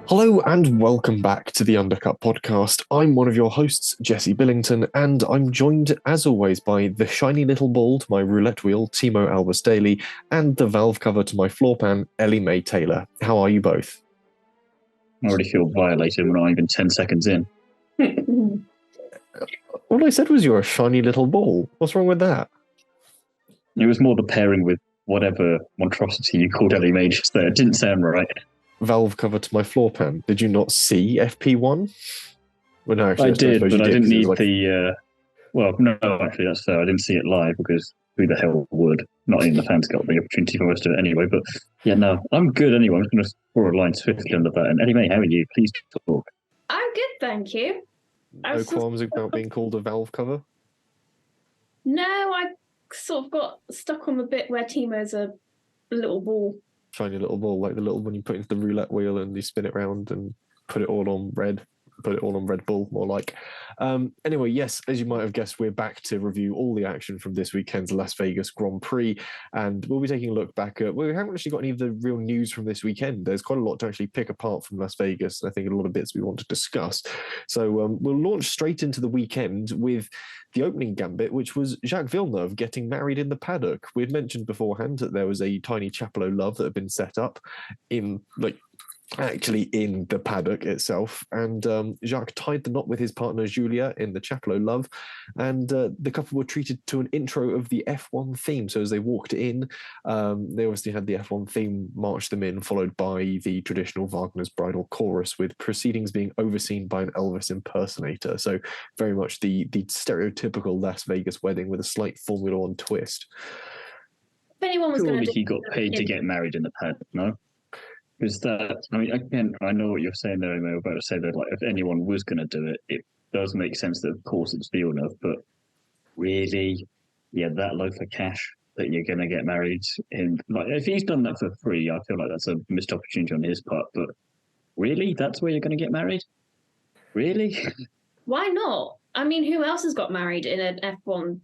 Hello and welcome back to the Undercut podcast. I'm one of your hosts, Jesse Billington, and I'm joined, as always, by the shiny little ball to my roulette wheel, Thiemo Albus Daly, and the valve cover to my floor pan, Ellie-May Taylor. How are you both? I already feel violated. We're not even 10 seconds in. All I said was you're a shiny little ball. What's wrong with that? It was more the pairing with whatever monstrosity you called Ellie-May just there. It didn't sound right. Valve cover to my floor pan. Did you not see FP1? Well, no, actually, I did, but I didn't need like... Well, no, actually, that's fair. I didn't see it live because who the hell would? Not even the fans got the opportunity for us to do it anyway. But yeah, no, I'm good anyway. I'm just going to draw a line swiftly under that. And Ellie-May, how are you? Please talk. I'm good, thank you. No qualms about being called a valve cover? No, I sort of got stuck on the bit where Thiemo's a little ball. Shiny little ball, like the little one you put into the roulette wheel and you spin it around and put it all on Red Bull, more like. Anyway, yes, as you might have guessed, we're back to review all the action from this weekend's Las Vegas Grand Prix, and we'll be taking a look back at, well, we haven't actually got any of the real news from this weekend. There's quite a lot to actually pick apart from Las Vegas, and I think a lot of bits we want to discuss. So we'll launch straight into the weekend with the opening gambit, which was Jacques Villeneuve getting married in the paddock. We had mentioned beforehand that there was a tiny chapel of love that had been set up in the paddock itself, and Jacques tied the knot with his partner Julia in the Chapel o' Love, and the couple were treated to an intro of the F1 theme. So as they walked in, they obviously had the F1 theme march them in, followed by the traditional Wagner's bridal chorus, with proceedings being overseen by an Elvis impersonator. So very much the stereotypical Las Vegas wedding with a slight Formula One twist. If anyone was going to, he got paid to get married in the paddock, no? Because that, I mean, again, I know what you're saying there, Amy, about to say that, like, if anyone was going to do it, it does make sense that, of course, it's Villeneuve, but really, yeah, that low for cash that you're going to get married in, like, if he's done that for free, I feel like that's a missed opportunity on his part, but really, that's where you're going to get married? Really? Why not? I mean, who else has got married in an F1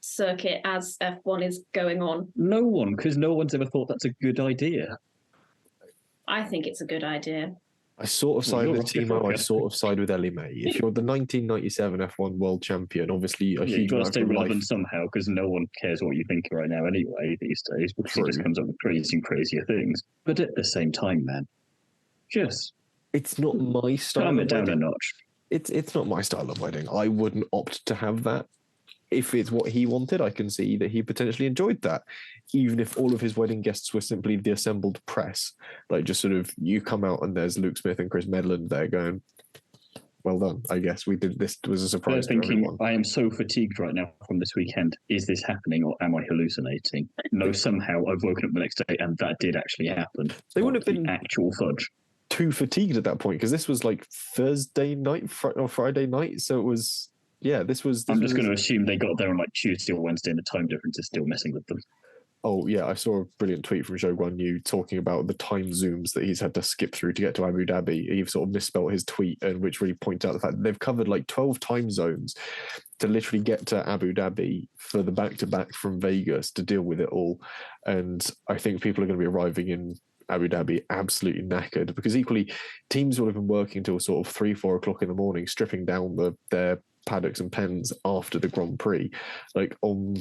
circuit as F1 is going on? No one, because no one's ever thought that's a good idea. I think it's a good idea. I sort of side with Thiemo. I sort of side with Ellie-May. If you're the 1997 F1 world champion, obviously a huge amount of stay relevant life. somehow, because no one cares what you think right now anyway these days, because he just comes up with crazier things. But at the same time, man, just it's not my style. Calm it down a notch. It's not my style of wedding. I wouldn't opt to have that. If it's what he wanted, I can see that he potentially enjoyed that, even if all of his wedding guests were simply the assembled press. Like, just sort of, you come out and there's Luke Smith and Chris Medland there going, well done, I guess we did this. Was a surprise to everyone. I am so fatigued right now from this weekend. Is this happening or am I hallucinating? No, somehow I've woken up the next day and that did actually happen. They wouldn't have been actual fudge. Too fatigued at that point, because this was like Thursday night or Friday night, so it was... Yeah, this was... I'm just going to assume they got there on like Tuesday or Wednesday and the time difference is still messing with them. Oh, yeah, I saw a brilliant tweet from Zhou Guanyu talking about the time zooms that he's had to skip through to get to Abu Dhabi. He sort of misspelled his tweet, and which really points out the fact that they've covered like 12 time zones to literally get to Abu Dhabi for the back-to-back from Vegas to deal with it all. And I think people are going to be arriving in Abu Dhabi absolutely knackered, because equally teams will have been working till sort of 3-4 o'clock in the morning, stripping down their paddocks and pens after the Grand Prix, like on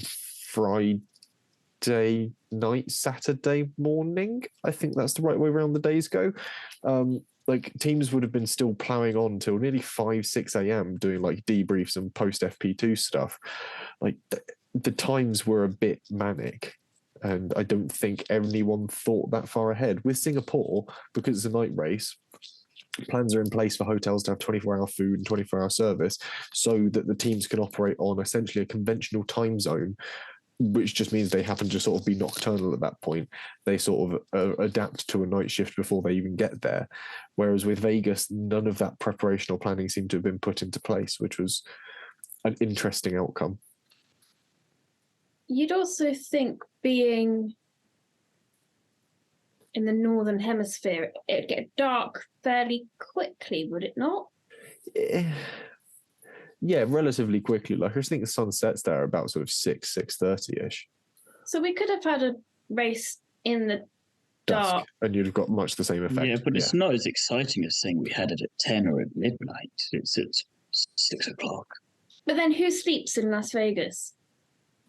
Friday night, Saturday morning. I think that's the right way around the days go. Like, teams would have been still ploughing on till nearly 5-6 a.m. doing like debriefs and post FP2 stuff. Like, the times were a bit manic. And I don't think anyone thought that far ahead. With Singapore, because it's a night race, plans are in place for hotels to have 24-hour food and 24-hour service, so that the teams can operate on essentially a conventional time zone, which just means they happen to sort of be nocturnal at that point. They sort of adapt to a night shift before they even get there. Whereas with Vegas, none of that preparation or planning seemed to have been put into place, which was an interesting outcome. You'd also think, being in the northern hemisphere, it'd get dark fairly quickly, would it not? Yeah, relatively quickly. Like, I just think the sun sets there about sort of 6:30ish. So we could have had a race in the dusk, and you'd have got much the same effect. Yeah, but it's not as exciting as saying we had it at 10 or at midnight. It's at 6 o'clock. But then who sleeps in Las Vegas?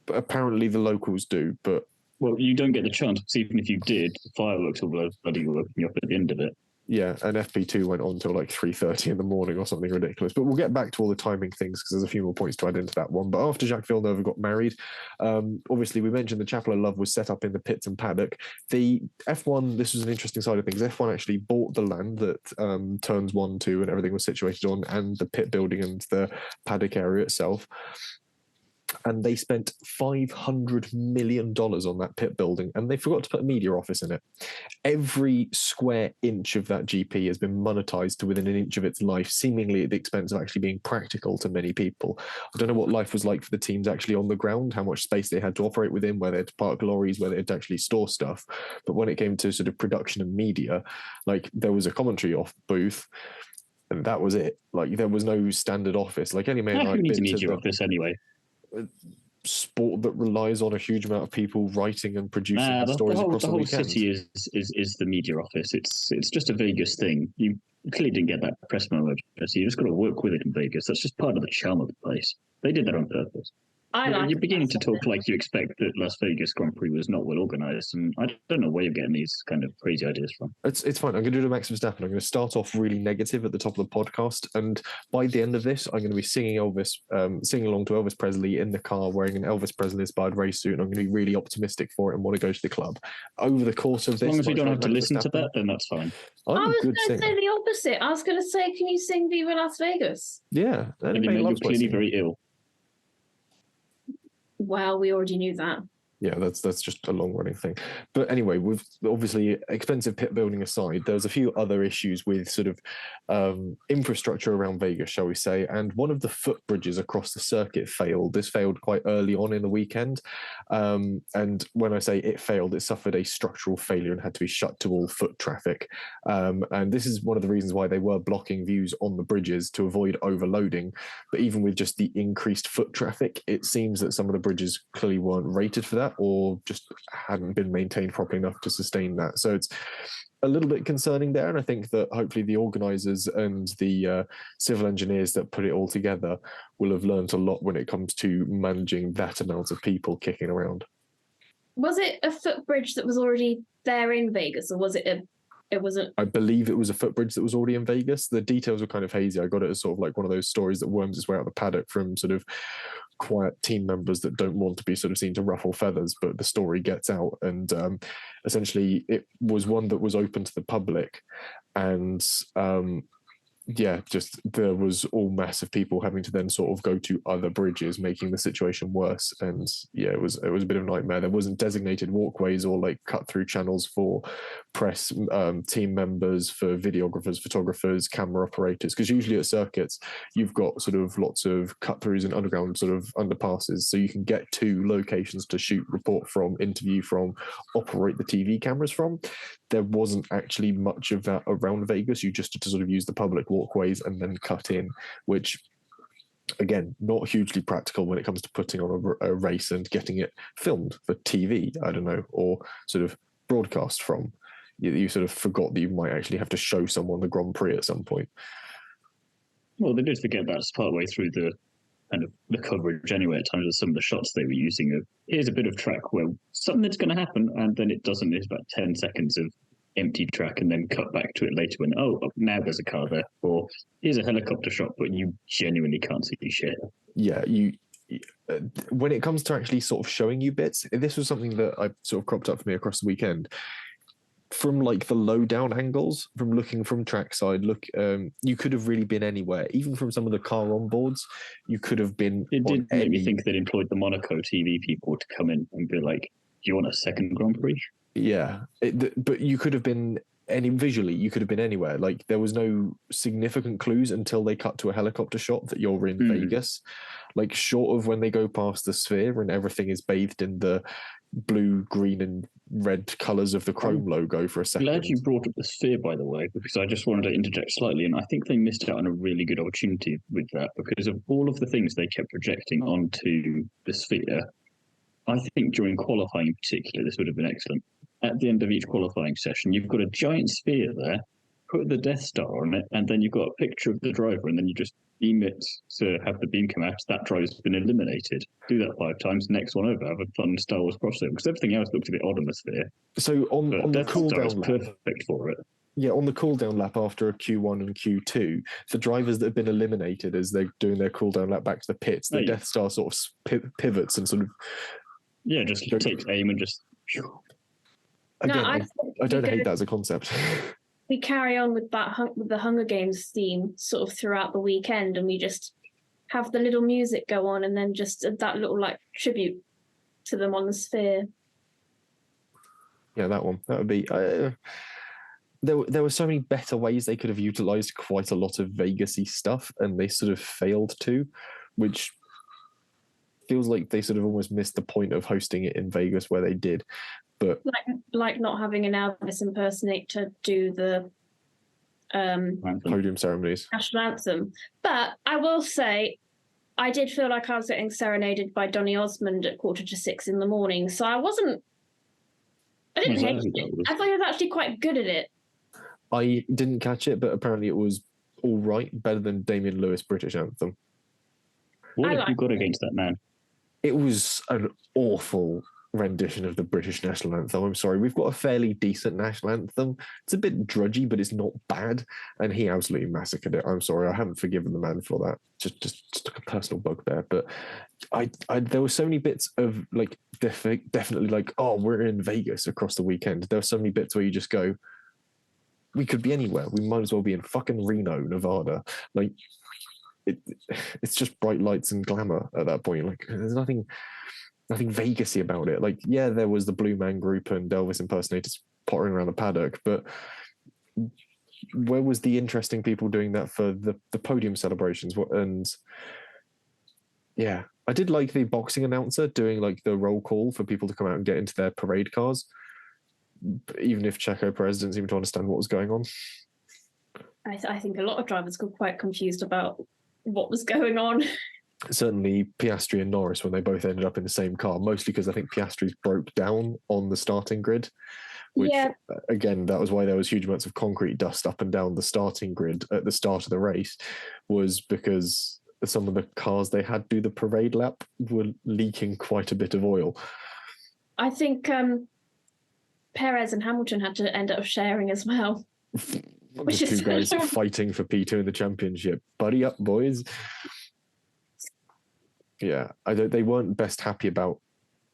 But apparently the locals do, but... Well, you don't get the chance, because even if you did, the fireworks will bloody woken you up at the end of it. Yeah, and FP2 went on till like 3:30 in the morning or something ridiculous. But we'll get back to all the timing things because there's a few more points to add into that one. But after Jacques Villeneuve got married, obviously we mentioned the Chapel of Love was set up in the pits and paddock. The F1, this was an interesting side of things. F1 actually bought the land that turns 1, 2 and everything was situated on, and the pit building and the paddock area itself. And they spent $500 million on that pit building, and they forgot to put a media office in it. Every square inch of that GP has been monetized to within an inch of its life, seemingly at the expense of actually being practical to many people. I don't know what life was like for the teams actually on the ground, how much space they had to operate within, where they had to park lorries, where they had to actually store stuff. But when it came to sort of production and media, like there was a commentary off booth, and that was it. Like there was no standard office. Like Ellie-May and I Who needs a been to media the office anyway? sport that relies on a huge amount of people writing and producing stories across the whole weekend. city is the media office. It's just a Vegas thing. You clearly didn't get that press memo, so you just got to work with it in Vegas. That's just part of the charm of the place. They did that on purpose. You're beginning to talk like you expect that Las Vegas Grand Prix was not well organised, and I don't know where you're getting these kind of crazy ideas from. It's fine. I'm going to do the Max Verstappen. I'm going to start off really negative at the top of the podcast, and by the end of this, I'm going to be singing singing along to Elvis Presley in the car, wearing an Elvis Presley-inspired race suit, and I'm going to be really optimistic for it and want to go to the club. Over the course of this, as long as we don't have to listen to that, then that's fine. I was going to say the opposite. I was going to say, can you sing Viva Las Vegas? Yeah, you're clearly very ill. Well, we already knew that. Yeah, that's just a long-running thing. But anyway, with obviously expensive pit building aside, there's a few other issues with sort of infrastructure around Vegas, shall we say, and one of the footbridges across the circuit failed. This failed quite early on in the weekend, and when I say it failed, it suffered a structural failure and had to be shut to all foot traffic. And this is one of the reasons why they were blocking views on the bridges to avoid overloading. But even with just the increased foot traffic, it seems that some of the bridges clearly weren't rated for that, or just hadn't been maintained properly enough to sustain that. So it's a little bit concerning there. And I think that hopefully the organisers and the civil engineers that put it all together will have learned a lot when it comes to managing that amount of people kicking around. Was it a footbridge that was already there in Vegas, or was it it wasn't? I believe it was a footbridge that was already in Vegas. The details were kind of hazy. I got it as sort of like one of those stories that worms its way out of the paddock from sort of quiet team members that don't want to be sort of seen to ruffle feathers, but the story gets out. And essentially it was one that was open to the public, and just there was all massive people having to then sort of go to other bridges, making the situation worse. And it was a bit of a nightmare. There wasn't designated walkways or like cut through channels for press, team members, for videographers, photographers, camera operators, because usually at circuits you've got sort of lots of cut throughs and underground sort of underpasses, so you can get to locations to shoot, report from, interview from, operate the TV cameras from. There wasn't actually much of that around Vegas. You just had to sort of use the public walkways and then cut in, which again, not hugely practical when it comes to putting on a race and getting it filmed for TV, I don't know, or sort of broadcast from. You sort of forgot that you might actually have to show someone the Grand Prix at some point. Well, they did forget that partway through the kind of the coverage anyway. At times, some of the shots they were using here's a bit of track where something's going to happen, and then it doesn't. It's about 10 seconds of empty track, and then cut back to it later when now there's a car there, or here's a helicopter shot, but you genuinely can't see shit. Yeah, when it comes to actually sort of showing you bits, this was something that I sort of cropped up for me across the weekend. From like the low down angles, from looking from trackside, you could have really been anywhere. Even from some of the car onboards, you could have been. It did make me think they'd employed the Monaco TV people to come in and be like, "Do you want a second Grand Prix?" Yeah, but you could have been visually. You could have been anywhere. Like there was no significant clues until they cut to a helicopter shot that you're in Vegas. Like short of when they go past the sphere and everything is bathed in the blue, green, and red colours of the Chrome logo for a second. Glad you brought up the sphere, by the way, because I just wanted to interject slightly, and I think they missed out on a really good opportunity with that because of all of the things they kept projecting onto the sphere. I think during qualifying in particular, this would have been excellent. at the end of each qualifying session, you've got a giant sphere there, put the Death Star on it, and then you've got a picture of the driver, and then you just beam it to have the beam come out. That driver's been eliminated. Do that 5 times, next one over. Have a fun Star Wars crossover, because everything else looks a bit odd on the sphere. So on the cooldown lap, perfect for it. Yeah, on the cooldown lap after a Q1 and Q2, the drivers that have been eliminated as they're doing their cooldown lap back to the pits, the Death Star sort of pivots and sort of... Yeah, just takes aim and just... Again, I don't hate that as a concept. We carry on with that with the Hunger Games theme sort of throughout the weekend, and we just have the little music go on, and then just that little like tribute to them on the sphere. Yeah, that one. That would be... There were so many better ways they could have utilised quite a lot of Vegas-y stuff, and they sort of failed to, which feels like they sort of almost missed the point of hosting it in Vegas where they did. But like not having an Elvis impersonator do the podium ceremonies, national anthem. But I will say, I did feel like I was getting serenaded by Donny Osmond at 5:45 in the morning. So I didn't hate it. I thought he was actually quite good at it. I didn't catch it, but apparently it was all right, better than Damien Lewis' British anthem. What have you got against that man? It was an awful rendition of the British national anthem. I'm sorry. We've got a fairly decent national anthem. It's a bit drudgy, but it's not bad. And he absolutely massacred it. I'm sorry. I haven't forgiven the man for that. Just like a personal bugbear. But I there were so many bits of like definitely like, oh, we're in Vegas across the weekend. There were so many bits where you just go, we could be anywhere. We might as well be in fucking Reno, Nevada. Like it's just bright lights and glamour at that point. Like there's nothing Vegas-y about it. Like, yeah, there was the Blue Man Group and Elvis impersonators pottering around the paddock, but where was the interesting people doing that for the podium celebrations? And yeah, I did like the boxing announcer doing like the roll call for people to come out and get into their parade cars, even if Checo Perez didn't seem to understand what was going on. I think a lot of drivers got quite confused about what was going on. Certainly Piastri and Norris when they both ended up in the same car, mostly because I think Piastri's broke down on the starting grid, which again, that was why there was huge amounts of concrete dust up and down the starting grid at the start of the race, was because some of the cars they had do the parade lap were leaking quite a bit of oil. I think Perez and Hamilton had to end up sharing as well. The two guys fighting for P2 in the championship. Buddy up, boys. Yeah, they weren't best happy about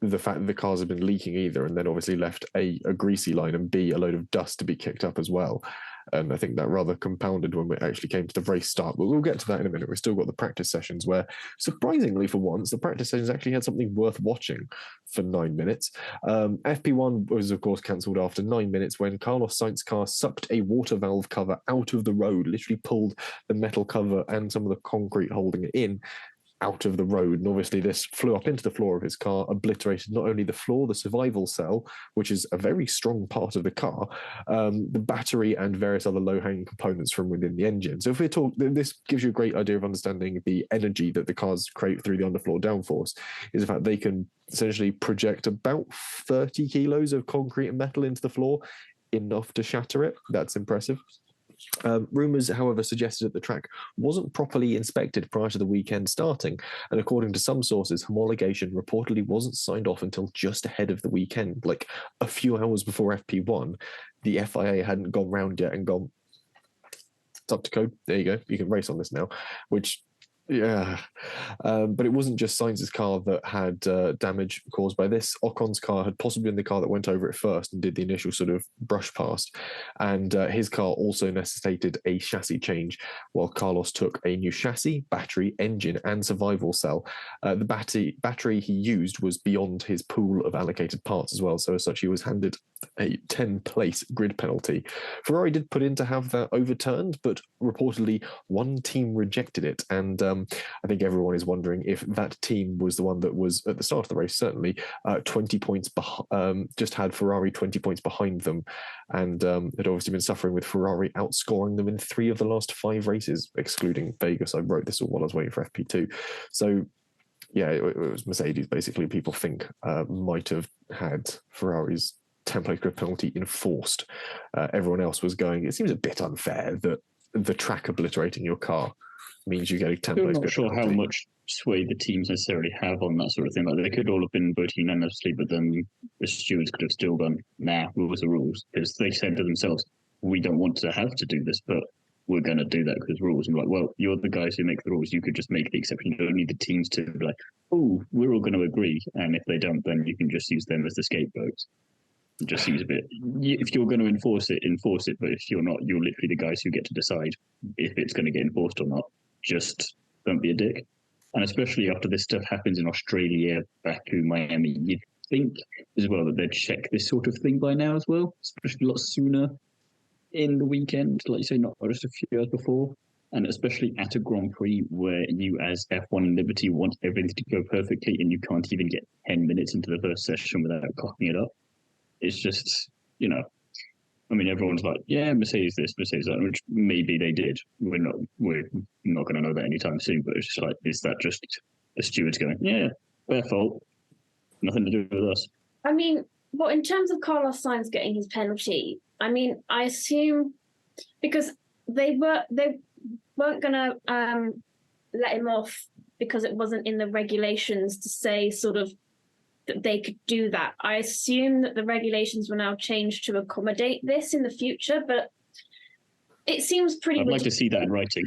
the fact that the cars had been leaking either, and then obviously left A, greasy line, and B, a load of dust to be kicked up as well. And I think that rather compounded when we actually came to the race start. But we'll get to that in a minute. We've still got the practice sessions where, surprisingly for once, the practice sessions actually had something worth watching for 9 minutes. FP1 was, of course, cancelled after 9 minutes when Carlos Sainz's car sucked a water valve cover out of the road, literally pulled the metal cover and some of the concrete holding it in out of the road. And obviously this flew up into the floor of his car, obliterated not only the floor, the survival cell, which is a very strong part of the car, the battery and various other low-hanging components from within the engine. So if we talk, this gives you a great idea of understanding the energy that the cars create through the underfloor downforce, is the fact they can essentially project about 30 kilos of concrete and metal into the floor, enough to shatter it. That's impressive. Rumours, however, suggested that the track wasn't properly inspected prior to the weekend starting, and according to some sources, homologation reportedly wasn't signed off until just ahead of the weekend, like a few hours before FP1. The FIA hadn't gone round yet and gone, it's up to code, there you go, you can race on this now, which... Yeah, but it wasn't just Sainz's car that had damage caused by this. Ocon's car had possibly been the car that went over it first and did the initial sort of brush past. And his car also necessitated a chassis change, while Carlos took a new chassis, battery, engine, and survival cell. The battery he used was beyond his pool of allocated parts as well. So as such, he was handed a 10-place grid penalty. Ferrari did put in to have that overturned, but reportedly one team rejected it. And I think everyone is wondering if that team was the one that was at the start of the race, certainly 20 points, just had Ferrari 20 points behind them, and had obviously been suffering with Ferrari outscoring them in 3 of the last 5 races, excluding Vegas. I wrote this all while I was waiting for FP2. So yeah, it was Mercedes, basically, people think might have had Ferrari's template grid penalty enforced. Everyone else was going, it seems a bit unfair that the track obliterating your car means you get a template. I'm not sure how much sway the teams necessarily have on that sort of thing. Like, they could all have been voting unanimously, but then the stewards could have still gone, nah, rules are rules, because they said to themselves, we don't want to have to do this, but we're going to do that because rules. And like, well, you're the guys who make the rules. You could just make the exception. You don't need the teams to be like, oh, we're all going to agree. And if they don't, then you can just use them as the scapegoats. It just seems a bit, if you're going to enforce it. But if you're not, you're literally the guys who get to decide if it's going to get enforced or not. Just don't be a dick. And especially after this stuff happens in Australia, Baku, Miami, you'd think as well that they'd check this sort of thing by now as well, especially a lot sooner in the weekend, like you say, not just a few hours before. And especially at a Grand Prix where you as F1 Liberty want everything to go perfectly and you can't even get 10 minutes into the first session without cocking it up. It's just, I mean, everyone's like, yeah, Mercedes this, Mercedes that, which maybe they did. We're not going to know that anytime soon, but it's just like, is that just the stewards going, yeah, their fault, nothing to do with us? I mean, well, in terms of Carlos Sainz getting his penalty, I mean, I assume because they weren't going to let him off because it wasn't in the regulations to say sort of that they could do that. I assume that the regulations will now change to accommodate this in the future, but it seems pretty I'd like to see that in writing.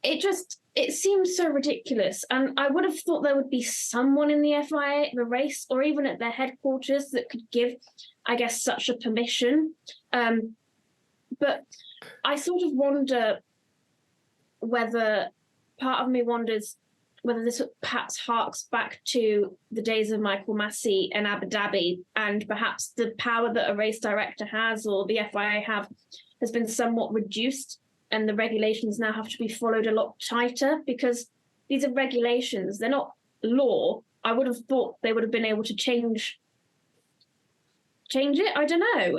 It seems so ridiculous. And I would have thought there would be someone in the FIA, the race, or even at their headquarters that could give, I guess, such a permission. But I sort of wonder whether, part of me wonders whether this perhaps harks back to the days of Michael Massey and Abu Dhabi, and perhaps the power that a race director has or the FIA have has been somewhat reduced, and the regulations now have to be followed a lot tighter because these are regulations. They're not law. I would have thought they would have been able to change it. I don't know.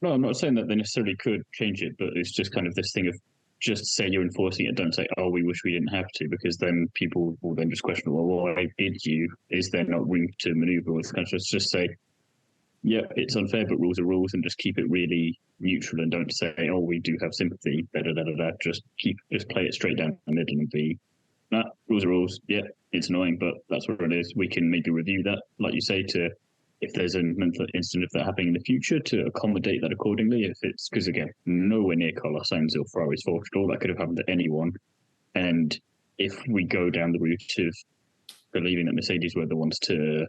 No, I'm not saying that they necessarily could change it, but it's just kind of this thing of just say you're enforcing it. Don't say, oh, we wish we didn't have to, because then people will then just question, well, why did you? Is there not room to maneuver with countries? Just say, yeah, it's unfair, but rules are rules, and just keep it really neutral and don't say, oh, we do have sympathy, Just play it straight down the middle and be, nah, rules are rules. Yeah, it's annoying, but that's what it is. We can maybe review that, like you say, to if there's an incident of that happening in the future, to accommodate that accordingly. If it's, because again, nowhere near Carlos Sainz or Ferrari's fault at all. That could have happened to anyone. And if we go down the route of believing that Mercedes were the ones to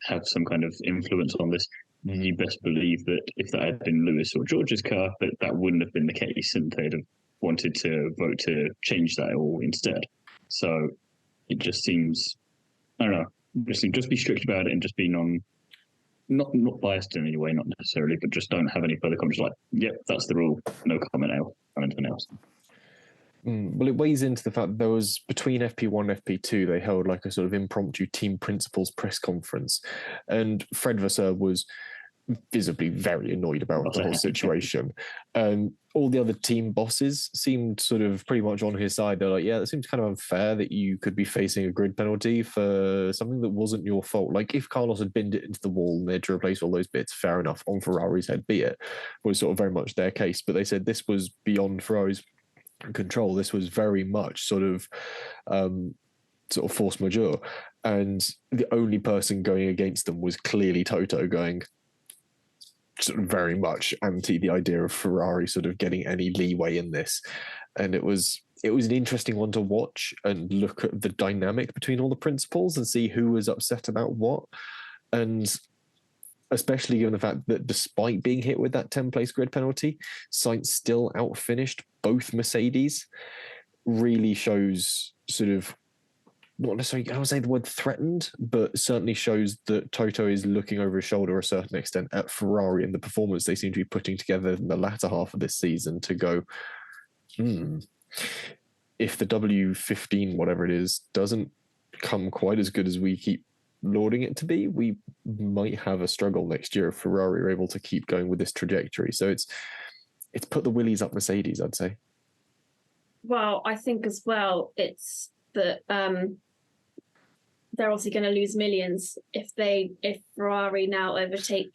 have some kind of influence on this, you best believe that if that had been Lewis or George's car, that wouldn't have been the case, and they'd have wanted to vote to change that all instead. So it just seems, I don't know, just be strict about it and just be not biased in any way, not necessarily, but just don't have any further comments like, yep, that's the rule, no comment else, or anything else. Well, it weighs into the fact that there was, between FP1 and FP2, they held like a sort of impromptu team principals press conference, and Fred Vasseur was visibly very annoyed about the whole situation. All the other team bosses seemed sort of pretty much on his side. They're like, yeah, it seems kind of unfair that you could be facing a grid penalty for something that wasn't your fault. Like, if Carlos had binned it into the wall and they had to replace all those bits, fair enough, on Ferrari's head be it, was sort of very much their case. But they said this was beyond Ferrari's control. This was very much sort of force majeure. And the only person going against them was clearly Toto, going sort of very much anti the idea of Ferrari sort of getting any leeway in this. And it was an interesting one to watch and look at the dynamic between all the principals and see who was upset about what. And especially given the fact that despite being hit with that 10-place grid penalty, Sainz still outfinished both Mercedes, really shows sort of, not necessarily, I would say the word threatened, but certainly shows that Toto is looking over his shoulder a certain extent at Ferrari and the performance they seem to be putting together in the latter half of this season to go, if the W15, whatever it is, doesn't come quite as good as we keep lauding it to be, we might have a struggle next year if Ferrari are able to keep going with this trajectory. So it's put the willies up Mercedes, I'd say. Well, I think as well, it's that they're obviously going to lose millions if Ferrari now overtake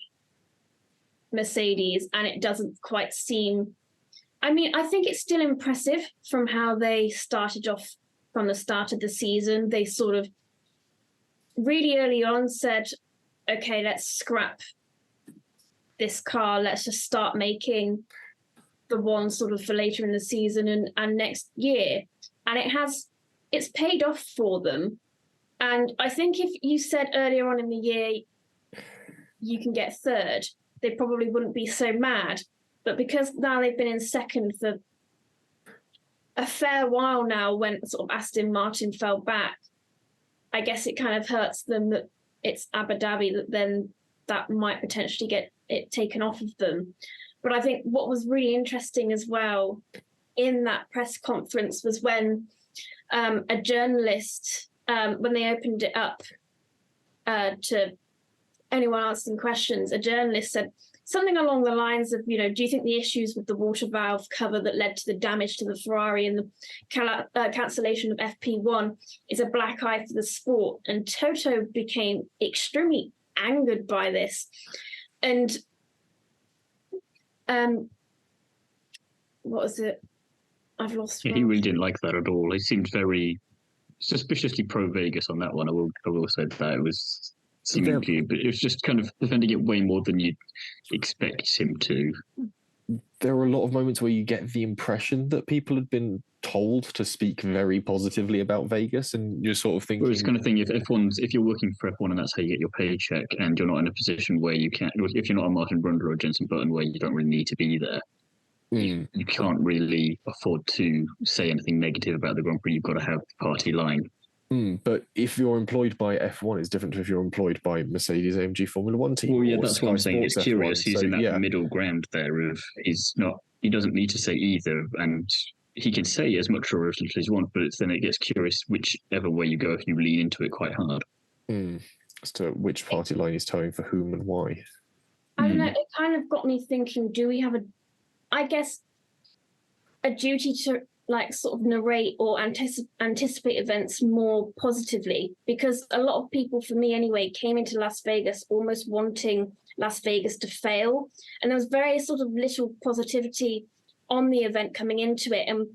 Mercedes, and it doesn't quite seem. I mean, I think it's still impressive from how they started off from the start of the season. They sort of really early on said, okay, let's scrap this car. Let's just start making the one sort of for later in the season and next year. And it's paid off for them. And I think if you said earlier on in the year, you can get third, they probably wouldn't be so mad. But because now they've been in second for a fair while now, when sort of Aston Martin fell back, I guess it kind of hurts them that it's Abu Dhabi, that then that might potentially get it taken off of them. But I think what was really interesting as well in that press conference was when a journalist, when they opened it up to anyone asking questions, a journalist said something along the lines of, do you think the issues with the water valve cover that led to the damage to the Ferrari and the cancellation of FP1 is a black eye for the sport? And Toto became extremely angered by this. And what was it? I've lost. Yeah, he really didn't like that at all. He seemed very suspiciously pro Vegas on that one. I will say that it was seemingly, but it was just kind of defending it way more than you'd expect him to. There were a lot of moments where you get the impression that people had been told to speak very positively about Vegas, and you're sort of thinking, well, it's kind of thing, if you're working for F1 and that's how you get your paycheck, and you're not in a position where you can't, if you're not a Martin Brundle or a Jenson Button where you don't really need to be there, you can't really afford to say anything negative about the Grand Prix. You've got to have the party line. But if you're employed by F1, it's different to if you're employed by Mercedes AMG Formula One team. Well, yeah, that's what I'm saying. It's curious. F1. He's in that middle ground there of he doesn't need to say either, and he can say as much or as little as you want, but then it gets curious whichever way you go if you lean into it quite hard. As to which party line he's towing for whom and why. I don't know. It kind of got me thinking, do we have a duty to sort of narrate or anticipate events more positively? Because a lot of people, for me anyway, came into Las Vegas almost wanting Las Vegas to fail. And there was very sort of little positivity on the event coming into it. And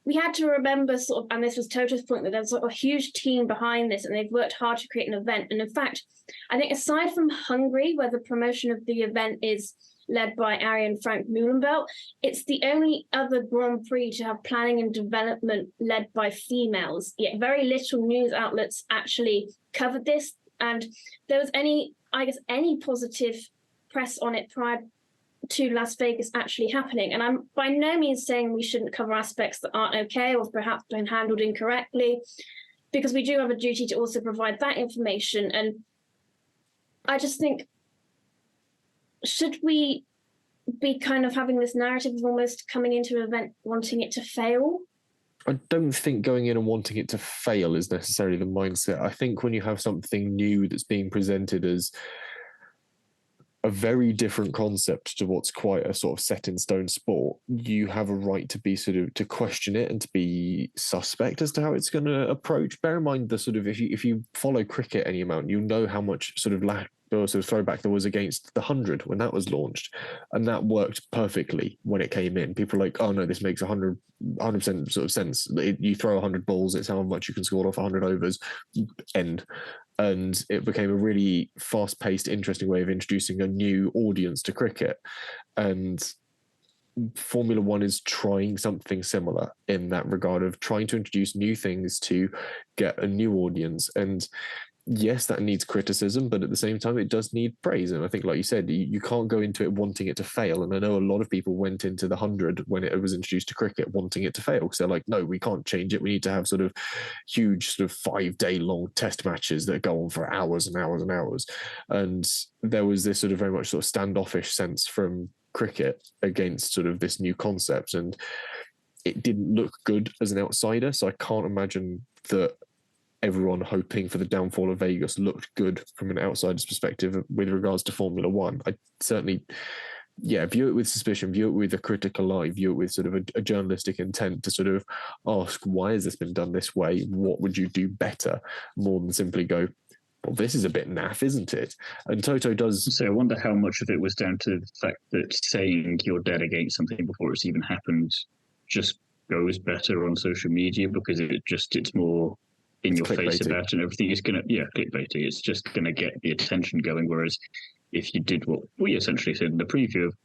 we had to remember sort of, and this was Toto's point, that there's a huge team behind this and they've worked hard to create an event. And in fact, I think aside from Hungary, where the promotion of the event is led by Arian Frank Muhlenbelt, it's the only other Grand Prix to have planning and development led by females. Yet very little news outlets actually covered this. And there was any positive press on it prior to Las Vegas actually happening. And I'm by no means saying we shouldn't cover aspects that aren't okay or perhaps been handled incorrectly, because we do have a duty to also provide that information. And I just think, should we be kind of having this narrative of almost coming into an event wanting it to fail? I don't think going in and wanting it to fail is necessarily the mindset. I think when you have something new that's being presented as a very different concept to what's quite a sort of set in stone sport, you have a right to be to question it and to be suspect as to how it's going to approach. Bear in mind the sort of, if you follow cricket any amount, you know how much sort of throwback there was against the 100 when that was launched, and that worked perfectly when it came in. People were like, oh no, this makes 100% sort of sense. You throw 100 balls, it's how much you can score off 100 overs, end. And it became a really fast-paced, interesting way of introducing a new audience to cricket. And Formula One is trying something similar in that regard of trying to introduce new things to get a new audience. And yes, that needs criticism, but at the same time, it does need praise. And I think, like you said, you can't go into it wanting it to fail. And I know a lot of people went into the 100 when it was introduced to cricket wanting it to fail, because they're like, no, we can't change it. We need to have sort of huge sort of 5-day long test matches that go on for hours and hours and hours. And there was this sort of very much sort of standoffish sense from cricket against sort of this new concept. And it didn't look good as an outsider. So I can't imagine that everyone hoping for the downfall of Vegas looked good from an outsider's perspective with regards to Formula One. I certainly view it with suspicion, view it with a critical eye, view it with sort of a journalistic intent to sort of ask, why has this been done this way? What would you do better? More than simply go, well, this is a bit naff, isn't it? And Toto does. So I wonder how much of it was down to the fact that saying you're dead against something before it's even happened just goes better on social media, because it's more in your face about it, and everything is going to, clickbaity. It's just going to get the attention going. Whereas if you did what we essentially said in the preview of,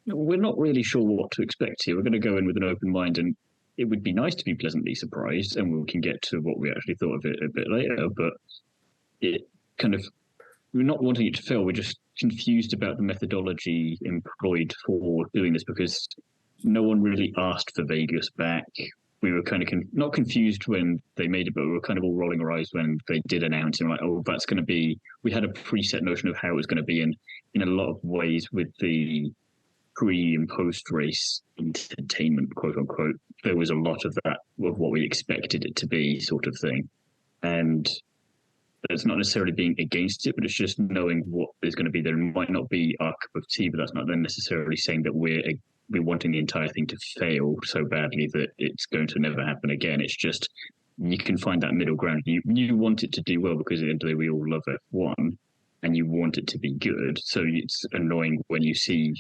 we're not really sure what to expect here. We're going to go in with an open mind, and it would be nice to be pleasantly surprised, and we can get to what we actually thought of it a bit later. But it kind of, we're not wanting it to fail. We're just confused about the methodology employed for doing this, because no one really asked for Vegas back. We were kind of not confused when they made it, but we were kind of all rolling our eyes when they did announce it. Like, oh, that's going to be, we had a preset notion of how it was going to be. And in a lot of ways with the pre and post race entertainment, quote unquote, there was a lot of that, of what we expected it to be, sort of thing. And it's not necessarily being against it, but it's just knowing what is going to be there. It might not be our cup of tea, but that's not then necessarily saying that we're wanting the entire thing to fail so badly that it's going to never happen again. It's just, you can find that middle ground. You want it to do well, because at the end of the day, we all love F1 and you want it to be good. So it's annoying when you see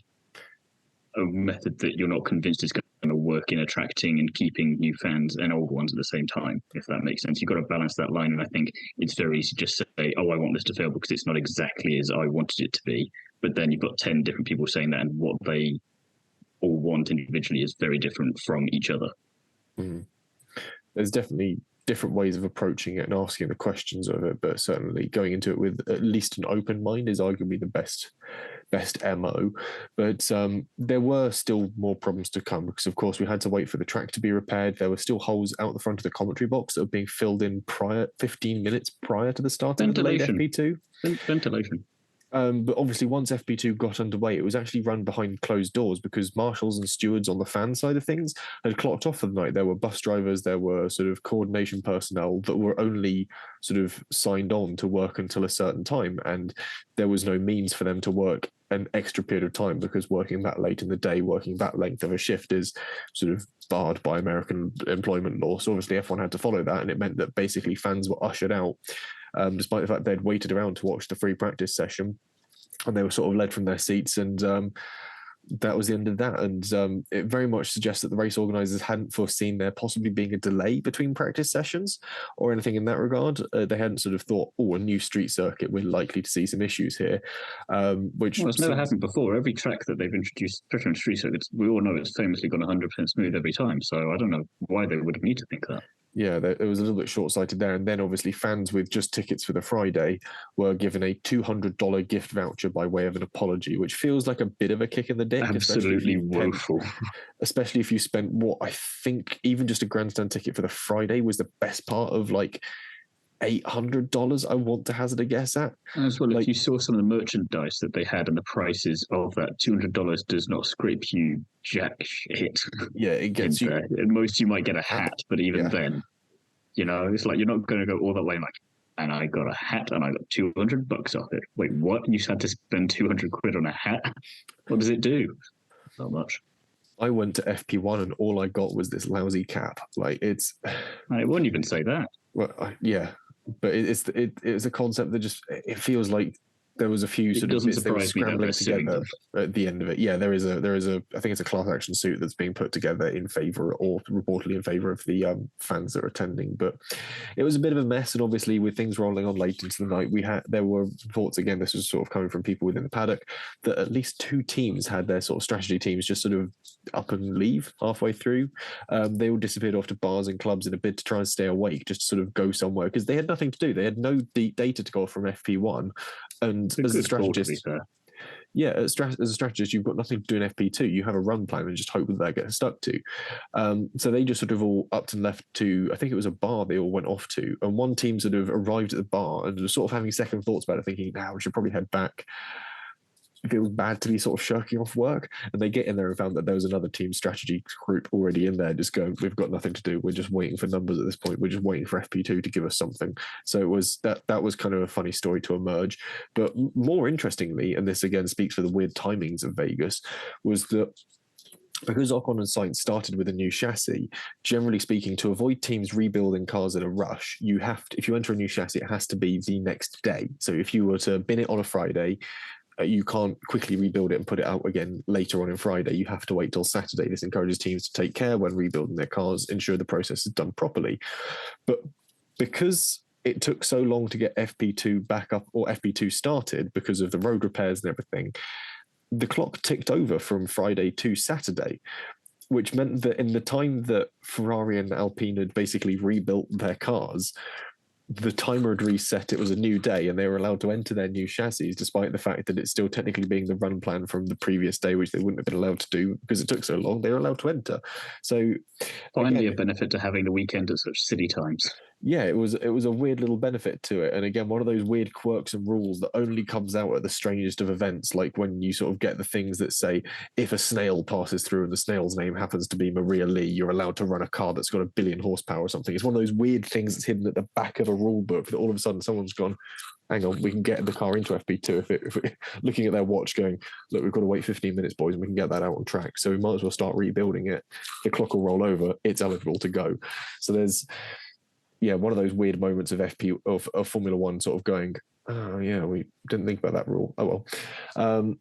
a method that you're not convinced is going to work in attracting and keeping new fans and old ones at the same time, if that makes sense. You've got to balance that line. And I think it's very easy to just say, oh, I want this to fail because it's not exactly as I wanted it to be. But then you've got 10 different people saying that, and what they all want individually is very different from each other. There's definitely different ways of approaching it and asking the questions of it, but certainly going into it with at least an open mind is arguably the best MO. But there were still more problems to come, because of course we had to wait for the track to be repaired. There were still holes out the front of the commentary box that were being filled in 15 minutes prior to the start of the late FP2. Ventilation. But obviously, once FP2 got underway, it was actually run behind closed doors, because marshals and stewards on the fan side of things had clocked off for the night. There were bus drivers, there were sort of coordination personnel that were only sort of signed on to work until a certain time, and there was no means for them to work an extra period of time, because working that late in the day, working that length of a shift is sort of barred by American employment law. So obviously F1 had to follow that, and it meant that basically fans were ushered out, despite the fact they'd waited around to watch the free practice session, and they were sort of led from their seats, and that was the end of that. And it very much suggests that the race organisers hadn't foreseen there possibly being a delay between practice sessions or anything in that regard. They hadn't sort of thought, oh, a new street circuit, we're likely to see some issues here. Which it's never happened before. Every track that they've introduced, especially on street circuits, we all know it's famously gone 100% smooth every time. So I don't know why they would need to think that. Yeah, it was a little bit short-sighted there. And then obviously fans with just tickets for the Friday were given a $200 gift voucher by way of an apology, which feels like a bit of a kick in the dick. Absolutely woeful. Especially if you spent what I think even just a grandstand ticket for the Friday was the best part of like $800, I want to hazard a guess at. As well, if you saw some of the merchandise that they had and the prices of that, $200 does not scrape you jack shit. Yeah, it gets you. At most, you might get a hat, but even then, it's like you're not going to go all that way. Like, and I got a hat and I got $200 off it. Wait, what? You had to spend 200 quid on a hat? What does it do? Not much. I went to FP1 and all I got was this lousy cap. Like it's. I wouldn't even say that. Well, yeah. But it's a concept that just, it feels like there was a few sort of bits they were scrambling together at the end of it. Yeah, there is a I think it's a class action suit that's being put together in favor, or reportedly in favor of the fans that are attending. But it was a bit of a mess, and obviously with things rolling on late into the night, there were reports, again, this was sort of coming from people within the paddock, that at least 2 teams had their sort of strategy teams just sort of up and leave halfway through. They all disappeared off to bars and clubs in a bid to try and stay awake, just to sort of go somewhere, because they had nothing to do. They had no data to go off from FP1. And as a strategist, as a strategist, you've got nothing to do in FP2. You have a run plan and just hope that gets stuck to. So they just sort of all upped and left to, I think it was a bar they all went off to. And one team sort of arrived at the bar and was sort of having second thoughts about it, thinking, we should probably head back. feels bad to be sort of shirking off work. And they get in there and found that there was another team strategy group already in there, just going, we've got nothing to do. We're just waiting for numbers at this point. We're just waiting for FP2 to give us something. So it was that was kind of a funny story to emerge. But more interestingly, and this again speaks for the weird timings of Vegas, was that because Ocon and Sainz started with a new chassis, generally speaking, to avoid teams rebuilding cars in a rush, you have to, if you enter a new chassis, it has to be the next day. So if you were to bin it on a Friday, you can't quickly rebuild it and put it out again later on in Friday. You have to wait till Saturday. This encourages teams to take care when rebuilding their cars, ensure the process is done properly. But because it took so long to get FP2 back up or FP2 started because of the road repairs and everything, the clock ticked over from Friday to Saturday, which meant that in the time that Ferrari and Alpine had basically rebuilt their cars, the timer had reset, it was a new day, and they were allowed to enter their new chassis, despite the fact that it's still technically being the run plan from the previous day, which they wouldn't have been allowed to do because it took so long. They were allowed to enter. So finally, a benefit to having the weekend at such silly times. Yeah, it was a weird little benefit to it. And again, one of those weird quirks and rules that only comes out at the strangest of events, like when you sort of get the things that say, if a snail passes through and the snail's name happens to be Maria Lee, you're allowed to run a car that's got 1 billion horsepower or something. It's one of those weird things that's hidden at the back of a rule book that all of a sudden someone's gone, hang on, we can get the car into FP2 if we're looking at their watch going, look, we've got to wait 15 minutes, boys, and we can get that out on track. So we might as well start rebuilding it. The clock will roll over. It's eligible to go. So there's, one of those weird moments of Formula One sort of going, oh, yeah, we didn't think about that rule. Oh, well.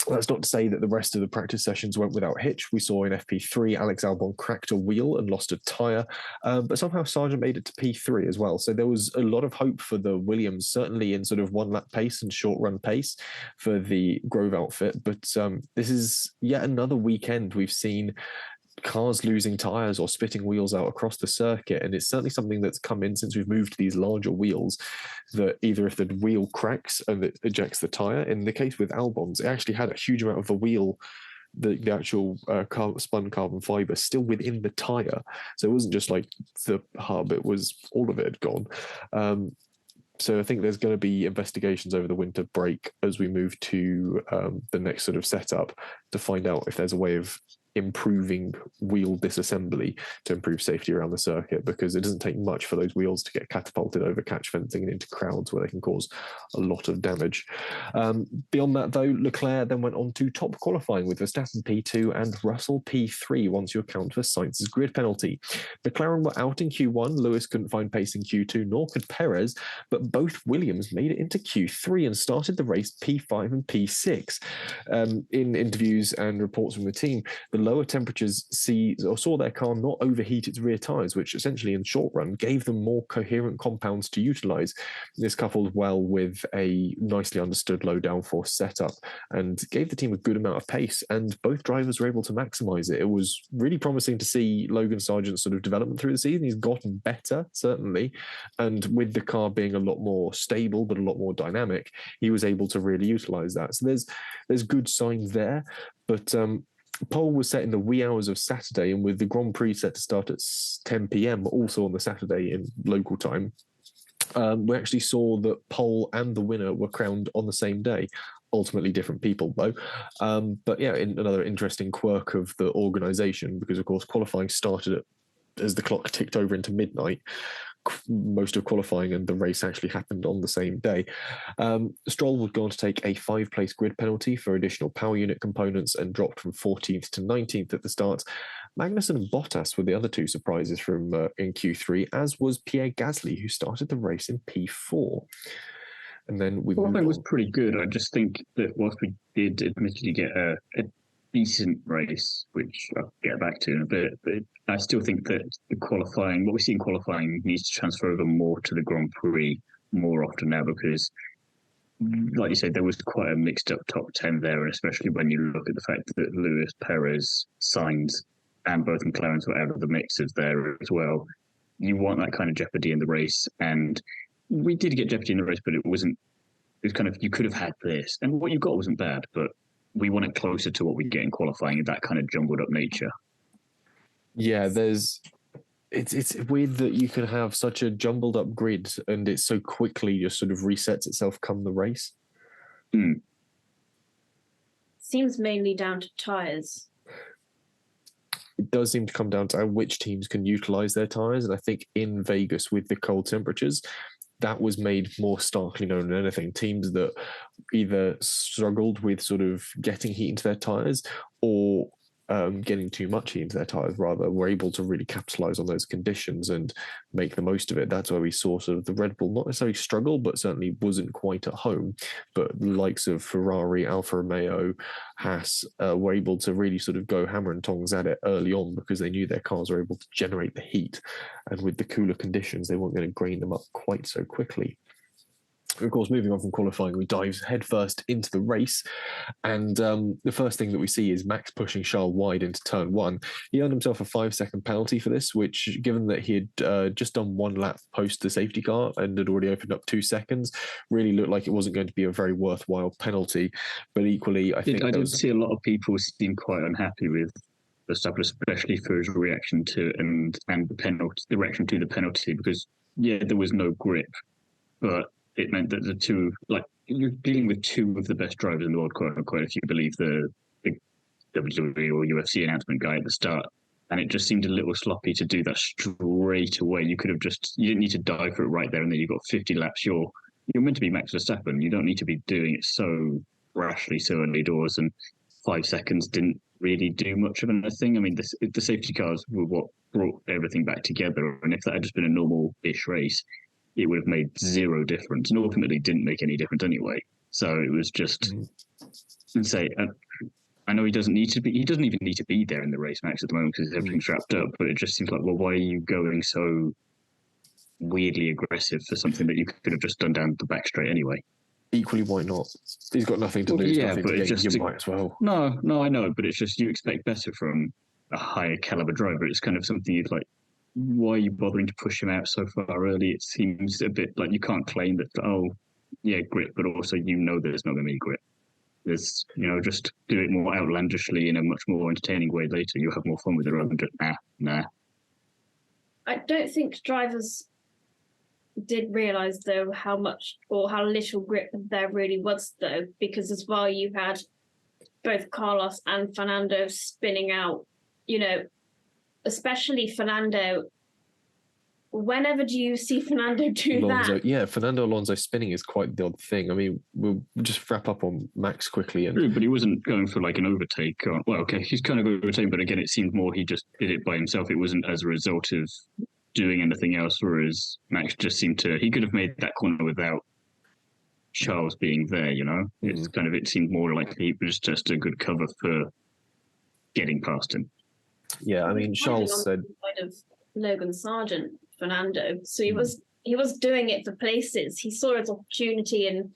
That's not to say that the rest of the practice sessions went without hitch. We saw in FP3, Alex Albon cracked a wheel and lost a tyre, but somehow Sargent made it to P3 as well. So there was a lot of hope for the Williams, certainly in sort of one-lap pace and short-run pace for the Grove outfit. But this is yet another weekend we've seen cars losing tyres or spitting wheels out across the circuit. And it's certainly something that's come in since we've moved to these larger wheels, that either if the wheel cracks and it ejects the tyre, in the case with Albon's, it actually had a huge amount of the wheel, the actual spun carbon fibre still within the tyre. So it wasn't just like the hub, it was all of it had gone. So I think there's going to be investigations over the winter break as we move to the next sort of setup to find out if there's a way of improving wheel disassembly to improve safety around the circuit, because it doesn't take much for those wheels to get catapulted over catch fencing and into crowds where they can cause a lot of damage. Beyond that, though, Leclerc then went on to top qualifying with Verstappen P2 and Russell P3 once you account for Sainz's grid penalty. McLaren were out in Q1, Lewis couldn't find pace in Q2, nor could Perez, but both Williams made it into Q3 and started the race P5 and P6. In interviews and reports from the team, the lower temperatures saw their car not overheat its rear tyres, which essentially in short run gave them more coherent compounds to utilise. This coupled well with a nicely understood low downforce setup and gave the team a good amount of pace, and both drivers were able to maximise it. It was really promising to see Logan Sargent's sort of development through the season. He's gotten better, certainly, and with the car being a lot more stable but a lot more dynamic, he was able to really utilise that. So there's good signs there, but pole was set in the wee hours of Saturday, and with the Grand Prix set to start at 10 p.m, also on the Saturday in local time, we actually saw that pole and the winner were crowned on the same day. Ultimately different people, though. But yeah, another interesting quirk of the organisation, because, of course, qualifying started as the clock ticked over into midnight. Most of qualifying and the race actually happened on the same day. Stroll would go on to take a 5-place grid penalty for additional power unit components and dropped from 14th to 19th at the start. Magnussen and Bottas were the other two surprises from in Q3, as was Pierre Gasly, who started the race in P4. And then we moved on. Was pretty good. I just think that whilst we did admittedly get a decent race, which I'll get back to in a bit, but I still think that the qualifying, what we see in qualifying, needs to transfer over more to the Grand Prix more often now, because, like you said, there was quite a mixed up top 10 there, and especially when you look at the fact that Lewis, Perez, Sainz, and both McLarens were out of the mixes there as well. You want that kind of jeopardy in the race, and we did get jeopardy in the race, but it was kind of, you could have had this, and what you got wasn't bad, but we want it closer to what we get in qualifying, that kind of jumbled up nature. Yeah, it's weird that you can have such a jumbled up grid and it so quickly just sort of resets itself come the race. seems mainly down to tyres. It does seem to come down to which teams can utilise their tyres. And I think in Vegas, with the cold temperatures, that was made more starkly known than anything. Teams that either struggled with sort of getting heat into their tyres or getting too much heat into their tyres, rather, were able to really capitalise on those conditions and make the most of it. That's where we saw sort of the Red Bull not necessarily struggle, but certainly wasn't quite at home. But the likes of Ferrari, Alfa Romeo, Haas were able to really sort of go hammer and tongs at it early on because they knew their cars were able to generate the heat. And with the cooler conditions, they weren't going to grain them up quite so quickly. Of course, moving on from qualifying, we dive headfirst into the race. And the first thing that we see is Max pushing Charles wide into turn one. He earned himself a 5-second penalty for this, which, given that he had just done one lap post the safety car and had already opened up 2 seconds, really looked like it wasn't going to be a very worthwhile penalty. But equally, I did see a lot of people seem quite unhappy with Verstappen, especially for his reaction to and the penalty, the reaction to the penalty, because there was no grip, but it meant that the two, like, you're dealing with two of the best drivers in the world, quote unquote, if you believe the WWE or UFC announcement guy at the start. And it just seemed a little sloppy to do that straight away. You could have you didn't need to dive for it right there, and then you've got 50 laps. You're meant to be Max Verstappen. You don't need to be doing it so rashly, so early doors. And 5 seconds didn't really do much of anything. I mean, the safety cars were what brought everything back together. And if that had just been a normal-ish race, it would have made zero difference, and ultimately didn't make any difference anyway. So it was just, I know he doesn't even need to be there in the race, Max, at the moment, because everything's wrapped up, but it just seems like, well, why are you going so weirdly aggressive for something that you could have just done down the back straight anyway? Equally, why not? He's got nothing to lose, nothing to gain. You might as well. No, I know, but it's just, you expect better from a higher caliber driver. It's kind of something you'd like, why are you bothering to push him out so far early? It seems a bit like you can't claim that, grip, but also there's not going to be grip. There's, just do it more outlandishly in a much more entertaining way later. You'll have more fun with it rather than just, nah. I don't think drivers did realise, though, how much or how little grip there really was, though, because as well you had both Carlos and Fernando spinning out, especially Fernando. Whenever do you see Fernando do that? Yeah, Fernando Alonso spinning is quite the odd thing. I mean, we'll just wrap up on Max quickly. True, but he wasn't going for like an overtake. He's kind of overtaken, but again, it seemed more he just did it by himself. It wasn't as a result of doing anything else, whereas Max just seemed to, he could have made that corner without Charles being there, It's kind of, it seemed more like he was just a good cover for getting past him. Yeah, I mean, Charles said of Logan Sargent, Fernando. So he was doing it for places. He saw his opportunity and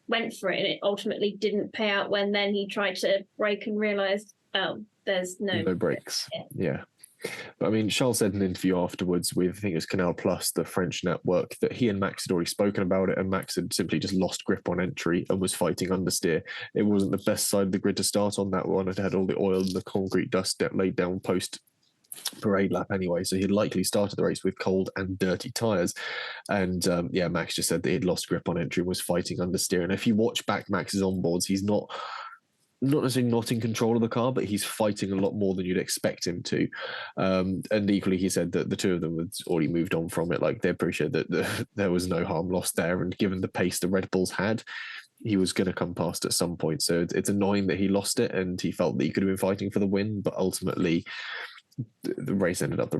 went for it, and it ultimately didn't pay out when then he tried to brake and realised, there's no brakes. Yeah. But I mean, Charles said in an interview afterwards with, I think it was Canal Plus, the French network, that he and Max had already spoken about it, and Max had simply just lost grip on entry and was fighting understeer. It wasn't the best side of the grid to start on. That one. It had all the oil and the concrete dust laid down post parade lap anyway, so he'd likely started the race with cold and dirty tyres. And Max just said that he'd lost grip on entry and was fighting understeer. And if you watch back Max's onboards, he's not necessarily not in control of the car, but he's fighting a lot more than you'd expect him to. And equally, he said that the two of them had already moved on from it. Like, they appreciate that there was no harm lost there, and given the pace the Red Bulls had, he was going to come past at some point. So it's annoying that he lost it, and he felt that he could have been fighting for the win, but ultimately the race ended up.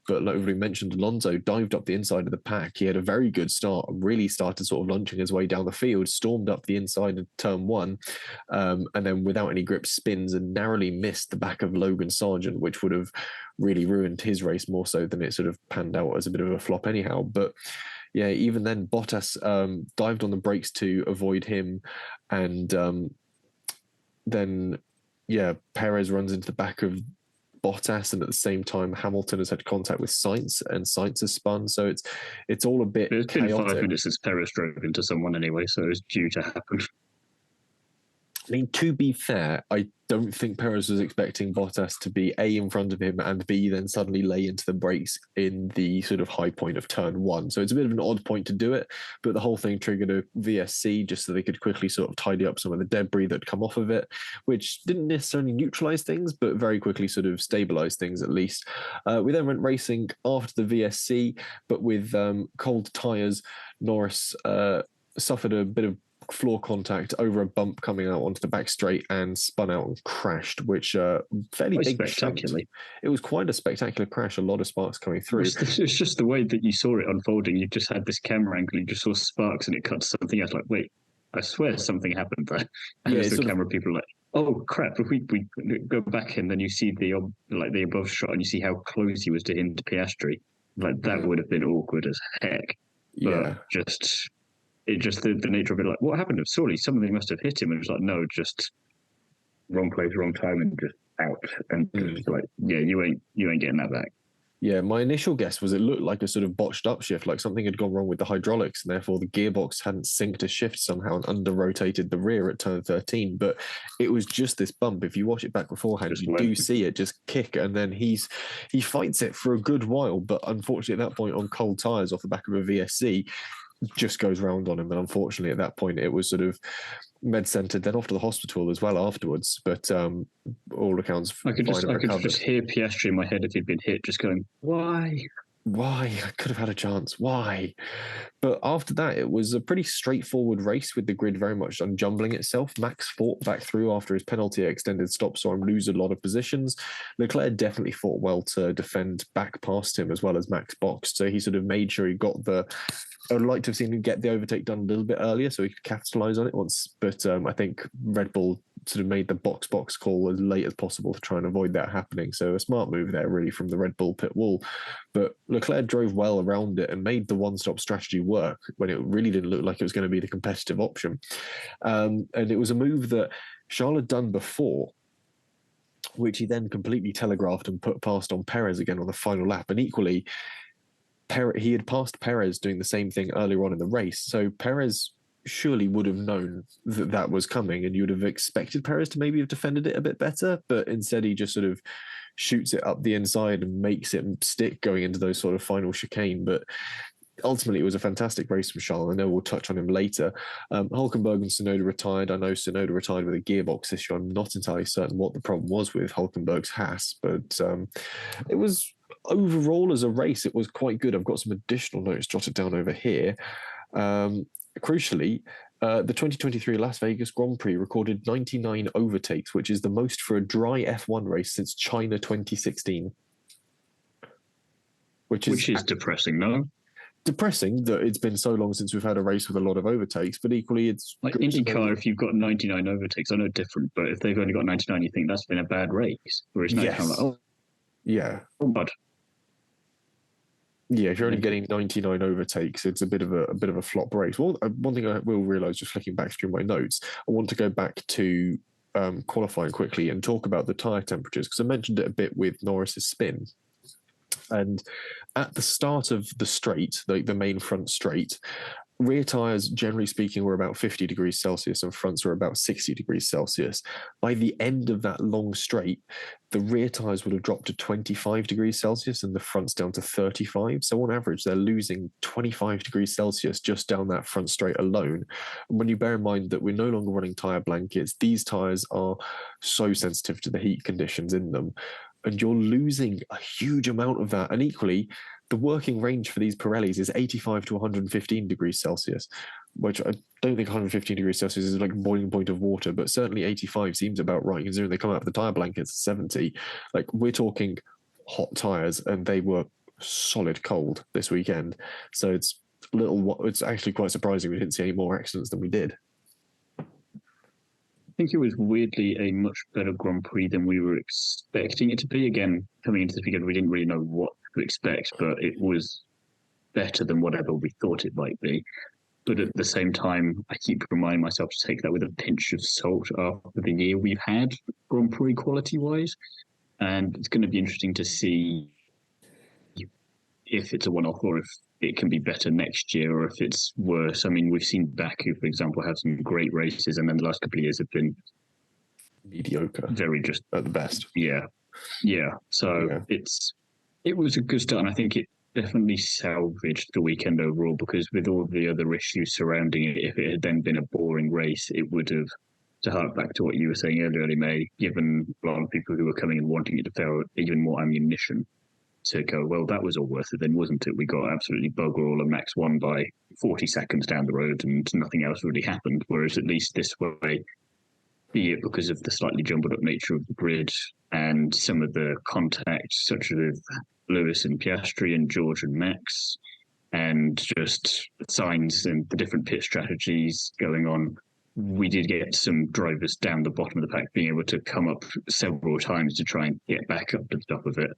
But like we mentioned, Alonso dived up the inside of the pack. He had a very good start, really started sort of launching his way down the field, stormed up the inside of turn one, and then without any grip spins and narrowly missed the back of Logan Sargent, which would have really ruined his race more so than it sort of panned out as a bit of a flop anyhow. But yeah, even then Bottas dived on the brakes to avoid him, and then Perez runs into the back of Bottas, and at the same time Hamilton has had contact with Sainz, and Sainz has spun. So it's all a bit chaotic. It's been 5 minutes since Perez drove into someone anyway, so it's due to happen. I mean, to be fair, I don't think Perez was expecting Bottas to be A, in front of him, and B, then suddenly lay into the brakes in the sort of high point of turn one. So it's a bit of an odd point to do it, but the whole thing triggered a VSC just so they could quickly sort of tidy up some of the debris that come off of it, which didn't necessarily neutralize things, but very quickly sort of stabilized things at least. We then went racing after the VSC, but with cold tyres, Norris suffered a bit of floor contact over a bump coming out onto the back straight and spun out and crashed, which fairly quite big spectacularly. It was quite a spectacular crash, a lot of sparks coming through. It's just the way that you saw it unfolding. You just had this camera angle, you just saw sparks and it cut to something else. Like, wait, I swear something happened there. And the camera people are like, oh crap, if we go back and then you see the above shot and you see how close he was to him, to Piastri, like that would have been awkward as heck. But the nature of it, like, what happened? Surely something must have hit him, and it was like, no, just wrong place, wrong time, and just out. And like, yeah, you ain't getting that back. Yeah, my initial guess was it looked like a sort of botched upshift, like something had gone wrong with the hydraulics, and therefore the gearbox hadn't synced a shift somehow and under-rotated the rear at turn 13. But it was just this bump. If you watch it back beforehand, you do see it just kick, and then he fights it for a good while. But unfortunately, at that point, on cold tyres off the back of a VSC, just goes round on him, and unfortunately at that point it was sort of med centered, then off to the hospital as well afterwards, but all accounts I could just hear Piastri in my head if he'd been hit just going, why I could have had a chance, why? But after that it was a pretty straightforward race with the grid very much unjumbling itself. Max fought back through after his penalty extended stop, saw him lose a lot of positions. Leclerc definitely fought well to defend back past him as well as Max boxed, so he sort of made sure he got I would like to have seen him get the overtake done a little bit earlier so he could capitalise on it once. But I think Red Bull sort of made the box call as late as possible to try and avoid that happening. So a smart move there, really, from the Red Bull pit wall. But Leclerc drove well around it and made the one-stop strategy work when it really didn't look like it was going to be the competitive option. And it was a move that Charles had done before, which he then completely telegraphed and put past on Perez again on the final lap. And equally, he had passed Perez doing the same thing earlier on in the race. So Perez surely would have known that was coming, and you would have expected Perez to maybe have defended it a bit better. But instead, he just sort of shoots it up the inside and makes it stick going into those sort of final chicane. But ultimately, it was a fantastic race from Charles. I know we'll touch on him later. Hülkenberg and Tsunoda retired. I know Tsunoda retired with a gearbox issue. I'm not entirely certain what the problem was with Hülkenberg's Haas, but it was overall as a race, it was quite good. I've got some additional notes jotted down over here. Crucially, the 2023 Las Vegas Grand Prix recorded 99 overtakes, which is the most for a dry F1 race since China 2016. Which is depressing, no? Depressing that it's been so long since we've had a race with a lot of overtakes, but equally it's like IndyCar. If you've got 99 overtakes, I know different, but if they've only got 99, you think that's been a bad race. Whereas now kind of like, but yeah, if you're only getting 99 overtakes, it's a bit of a flop race. Well, one thing I will realise just flicking back through my notes, I want to go back to qualifying quickly and talk about the tyre temperatures, because I mentioned it a bit with Norris's spin. And at the start of the straight, the main front straight, rear tyres, generally speaking, were about 50 degrees Celsius and fronts were about 60 degrees Celsius. By the end of that long straight, the rear tyres would have dropped to 25 degrees Celsius and the fronts down to 35. So on average, they're losing 25 degrees Celsius just down that front straight alone. And when you bear in mind that we're no longer running tyre blankets, these tyres are so sensitive to the heat conditions in them. And you're losing a huge amount of that. And equally, the working range for these Pirellis is 85 to 115 degrees Celsius, which I don't think 115 degrees Celsius is like a boiling point of water, but certainly 85 seems about right, considering they come out of the tyre blankets at 70. Like, we're talking hot tyres, and they were solid cold this weekend. So it's actually quite surprising we didn't see any more accidents than we did. I think it was weirdly a much better Grand Prix than we were expecting it to be. Again, coming into this weekend, we didn't really know what to expect, but it was better than whatever we thought it might be. But at the same time, I keep reminding myself to take that with a pinch of salt after the year we've had Grand Prix quality-wise. And it's going to be interesting to see if it's a one-off or if it can be better next year or if it's worse. I mean, we've seen Baku, for example, have some great races, and then the last couple of years have been mediocre, very just at the best. Yeah. So it was a good start, and I think it definitely salvaged the weekend overall, because with all the other issues surrounding it, if it had then been a boring race, it would have, to hark back to what you were saying earlier, Ellie-May, given a lot of people who were coming and wanting it to fail even more ammunition to go, well, that was all worth it then, wasn't it? We got absolutely bugger all, and Max won by 40 seconds down the road and nothing else really happened. Whereas at least this way, be it because of the slightly jumbled up nature of the grid and some of the contacts, such as with Lewis and Piastri and George and Max, and just signs and the different pit strategies going on, we did get some drivers down the bottom of the pack being able to come up several times to try and get back up to the top of it.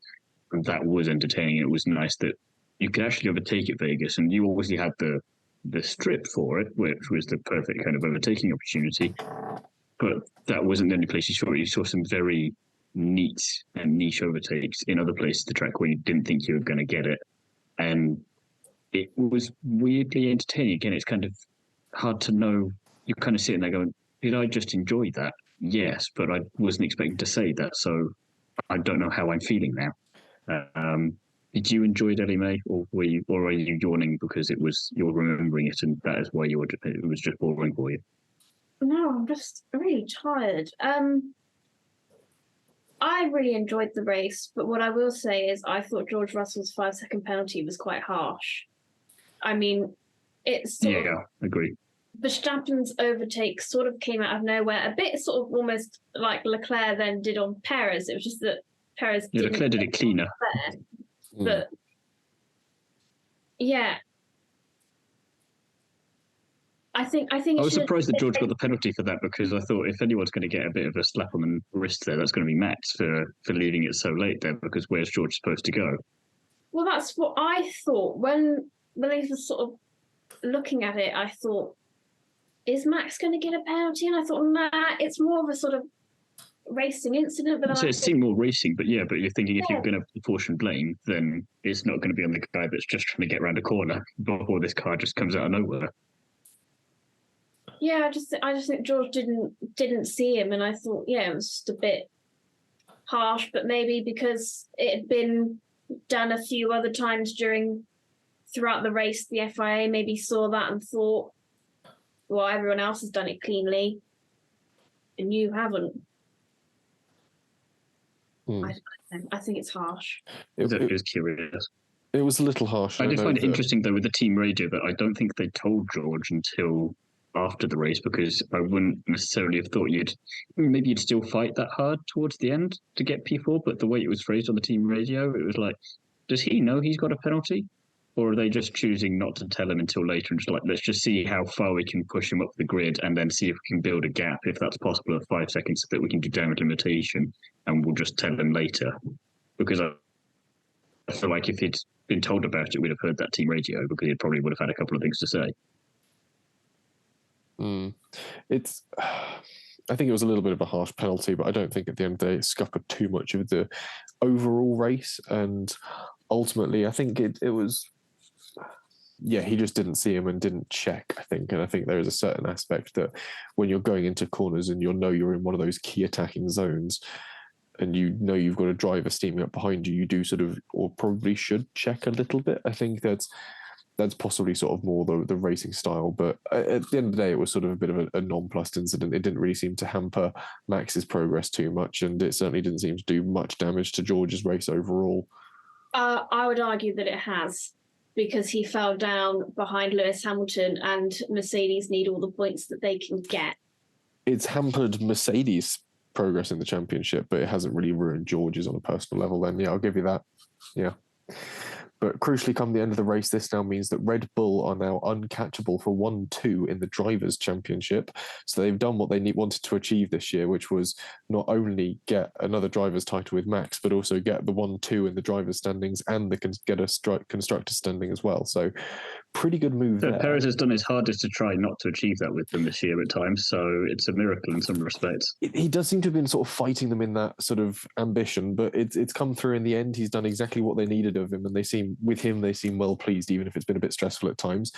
And that was entertaining. It was nice that you could actually overtake at Vegas, and you obviously had the strip for it, which was the perfect kind of overtaking opportunity. But that wasn't the only place you saw it. You saw some very neat and niche overtakes in other places of the track where you didn't think you were going to get it. And it was weirdly entertaining. Again, it's kind of hard to know. You're kind of sitting there going, did I just enjoy that? Yes, but I wasn't expecting to say that. So I don't know how I'm feeling now. Did you enjoy it, Ellie-May, or are you yawning because you're remembering it and that is why it was just boring for you? No, I'm just really tired. I really enjoyed the race, but what I will say is I thought George Russell's 5-second penalty was quite harsh. I mean, it's agree. Verstappen's overtake sort of came out of nowhere, a bit sort of almost like Leclerc then did on Perez. It was just that Perez Leclerc did it cleaner. But yeah, I think I was surprised that George got the penalty for that, because I thought if anyone's going to get a bit of a slap on the wrist there, that's going to be Max for leaving it so late there, because where's George supposed to go? Well, that's what I thought when I was sort of looking at it. I thought, is Max going to get a penalty? And I thought, nah, it's more of a sort of racing incident. But so it seemed more racing, but you're thinking if you're going to apportion blame, then it's not going to be on the guy that's just trying to get around a corner before this car just comes out of nowhere. Yeah, I just think George didn't see him, and I thought, it was just a bit harsh, but maybe because it had been done a few other times throughout the race, the FIA maybe saw that and thought, well, everyone else has done it cleanly, and you haven't. I think it's harsh. It was curious. It was a little harsh. I did find it interesting, though, with the team radio, that I don't think they told George until after the race, because I wouldn't necessarily have thought you'd still fight that hard towards the end to get P4, but the way it was phrased on the team radio, it was like, does he know he's got a penalty? Or are they just choosing not to tell him until later and just like, let's just see how far we can push him up the grid and then see if we can build a gap, if that's possible, of 5 seconds, so that we can do downward limitation, and we'll just tell him later. Because I feel like if he'd been told about it, we'd have heard that team radio, because he probably would have had a couple of things to say. I think it was a little bit of a harsh penalty, but I don't think at the end of the day it scuppered too much of the overall race. And ultimately, I think it was, he just didn't see him and didn't check, I think. And I think there is a certain aspect that when you're going into corners and you're in one of those key attacking zones, and you've got a driver steaming up behind you, you do sort of, or probably should check a little bit. I think that's possibly sort of more the racing style. But at the end of the day, it was sort of a bit of a nonplussed incident. It didn't really seem to hamper Max's progress too much, and it certainly didn't seem to do much damage to George's race overall. I would argue that it has, because he fell down behind Lewis Hamilton, and Mercedes need all the points that they can get. It's hampered Mercedes' progress in the championship, but it hasn't really ruined George's on a personal level. Then, I'll give you that. Yeah. But crucially, come the end of the race, this now means that Red Bull are now uncatchable for 1-2 in the Drivers' Championship. So they've done what they wanted to achieve this year, which was not only get another driver's title with Max, but also get the 1-2 in the drivers' standings, and get a constructor standing as well. So pretty good move So there. Perez has done his hardest to try not to achieve that with them this year at times, so it's a miracle in some respects. He does seem to have been sort of fighting them in that sort of ambition, but it's come through in the end. He's done exactly what they needed of him, and they seem well pleased, even if it's been a bit stressful at times.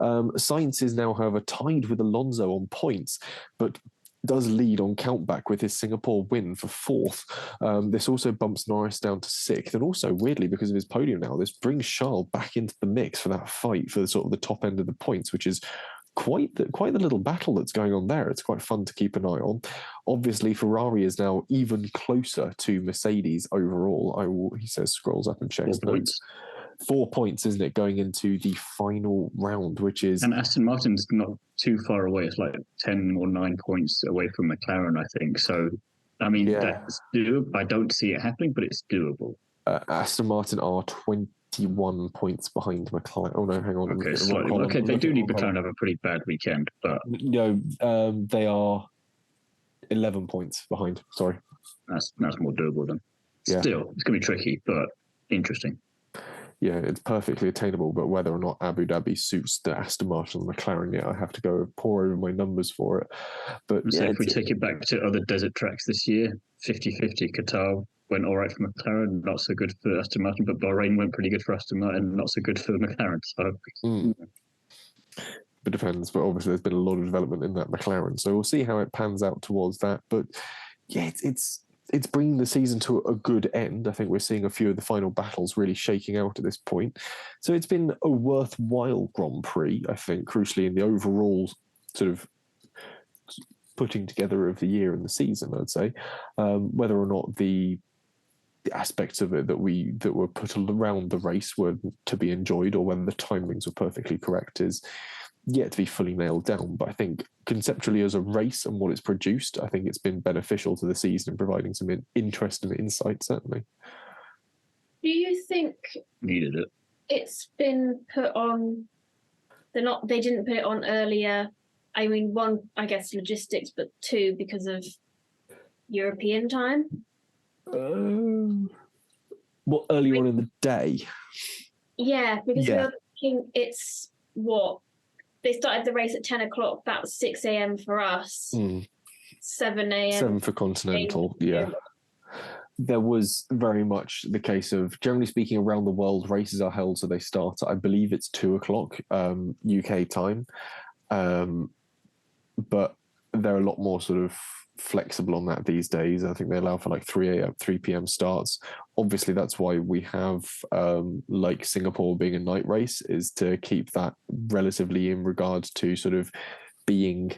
Sainz is now, however, tied with Alonso on points, but does lead on countback with his Singapore win for fourth. This also bumps Norris down to sixth, and also weirdly, because of his podium now, this brings Charles back into the mix for that fight for sort of the top end of the points, which is quite the little battle that's going on there. It's quite fun to keep an eye on. Obviously, Ferrari is now even closer to Mercedes overall. He says scrolls up and checks notes. 4 points, isn't it, going into the final round, which is... And Aston Martin's not too far away. It's like 10 or 9 points away from McLaren, I think. So, I mean, that's doable. I don't see it happening, but it's doable. Aston Martin are 21 points behind McLaren. Oh, no, hang on. Okay, slightly. Okay, they do need McLaren to have a pretty bad weekend, but... No, they are 11 points behind. Sorry. That's more doable then. Still, it's going to be tricky, but interesting. Yeah, it's perfectly attainable, but whether or not Abu Dhabi suits the Aston Martin and McLaren, I have to go pour over my numbers for it. But so if we take it back to other desert tracks this year, 50-50, Qatar went all right for McLaren, not so good for Aston Martin, but Bahrain went pretty good for Aston Martin, not so good for McLaren. So it depends, but obviously there's been a lot of development in that McLaren, so we'll see how it pans out towards that. But yeah, it's bringing the season to a good end. I think we're seeing a few of the final battles really shaking out at this point. So it's been a worthwhile Grand Prix, I think, crucially in the overall sort of putting together of the year and the season, I'd say. Whether or not the aspects of it that were put around the race were to be enjoyed, or whether the timings were perfectly correct, is yet to be fully nailed down. But I think conceptually as a race and what it's produced, I think it's been beneficial to the season and providing some interesting insight, certainly. Do you think needed it? It's been put on. They didn't put it on earlier. I mean, one, I guess logistics, but two, because of European time. Well, earlier on in the day. Yeah, because we're thinking it's what. They started the race at 10 o'clock. That was 6 a.m. for us. 7 a.m. 7 for Continental, yeah. There was very much the case of, generally speaking, around the world, races are held, so they start at, I believe it's 2 o'clock UK time. But they're a lot more sort of flexible on that these days. I think they allow for like 3 p.m. starts. Obviously, that's why we have like Singapore being a night race, is to keep that relatively in regards to sort of being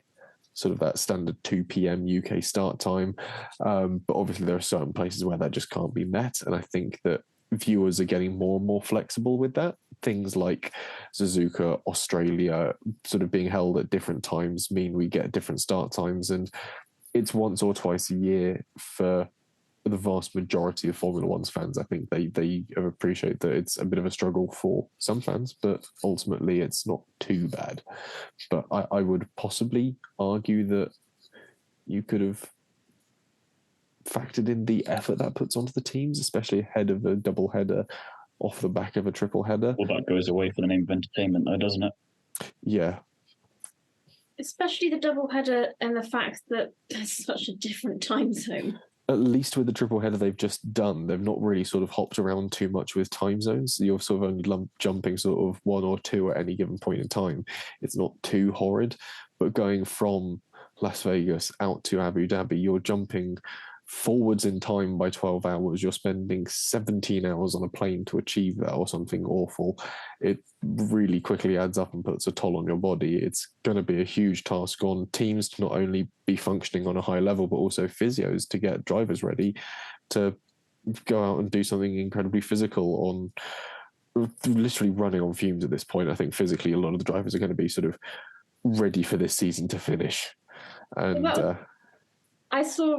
sort of that standard 2 p.m. UK start time. But obviously there are certain places where that just can't be met. And I think that viewers are getting more and more flexible with that. Things like Suzuka, Australia, sort of being held at different times mean we get different start times. And it's once or twice a year for the vast majority of Formula One's fans. I think they appreciate that it's a bit of a struggle for some fans, but ultimately it's not too bad. But I would possibly argue that you could have factored in the effort that puts onto the teams, especially ahead of a double header off the back of a triple header. Well, that goes away for the name of entertainment, though, doesn't it? Yeah. Especially the double header and the fact that there's such a different time zone. At least with the triple header they've just done, they've not really sort of hopped around too much with time zones. You're sort of only jumping sort of 1 or 2 at any given point in time. It's not too horrid, but going from Las Vegas out to Abu Dhabi, you're jumping forwards in time by 12 hours. You're spending 17 hours on a plane to achieve that, or something awful. It really quickly adds up and puts a toll on your body. It's going to be a huge task on teams to not only be functioning on a high level, but also physios to get drivers ready to go out and do something incredibly physical on literally running on fumes at this point. I think physically a lot of the drivers are going to be sort of ready for this season to finish. And I saw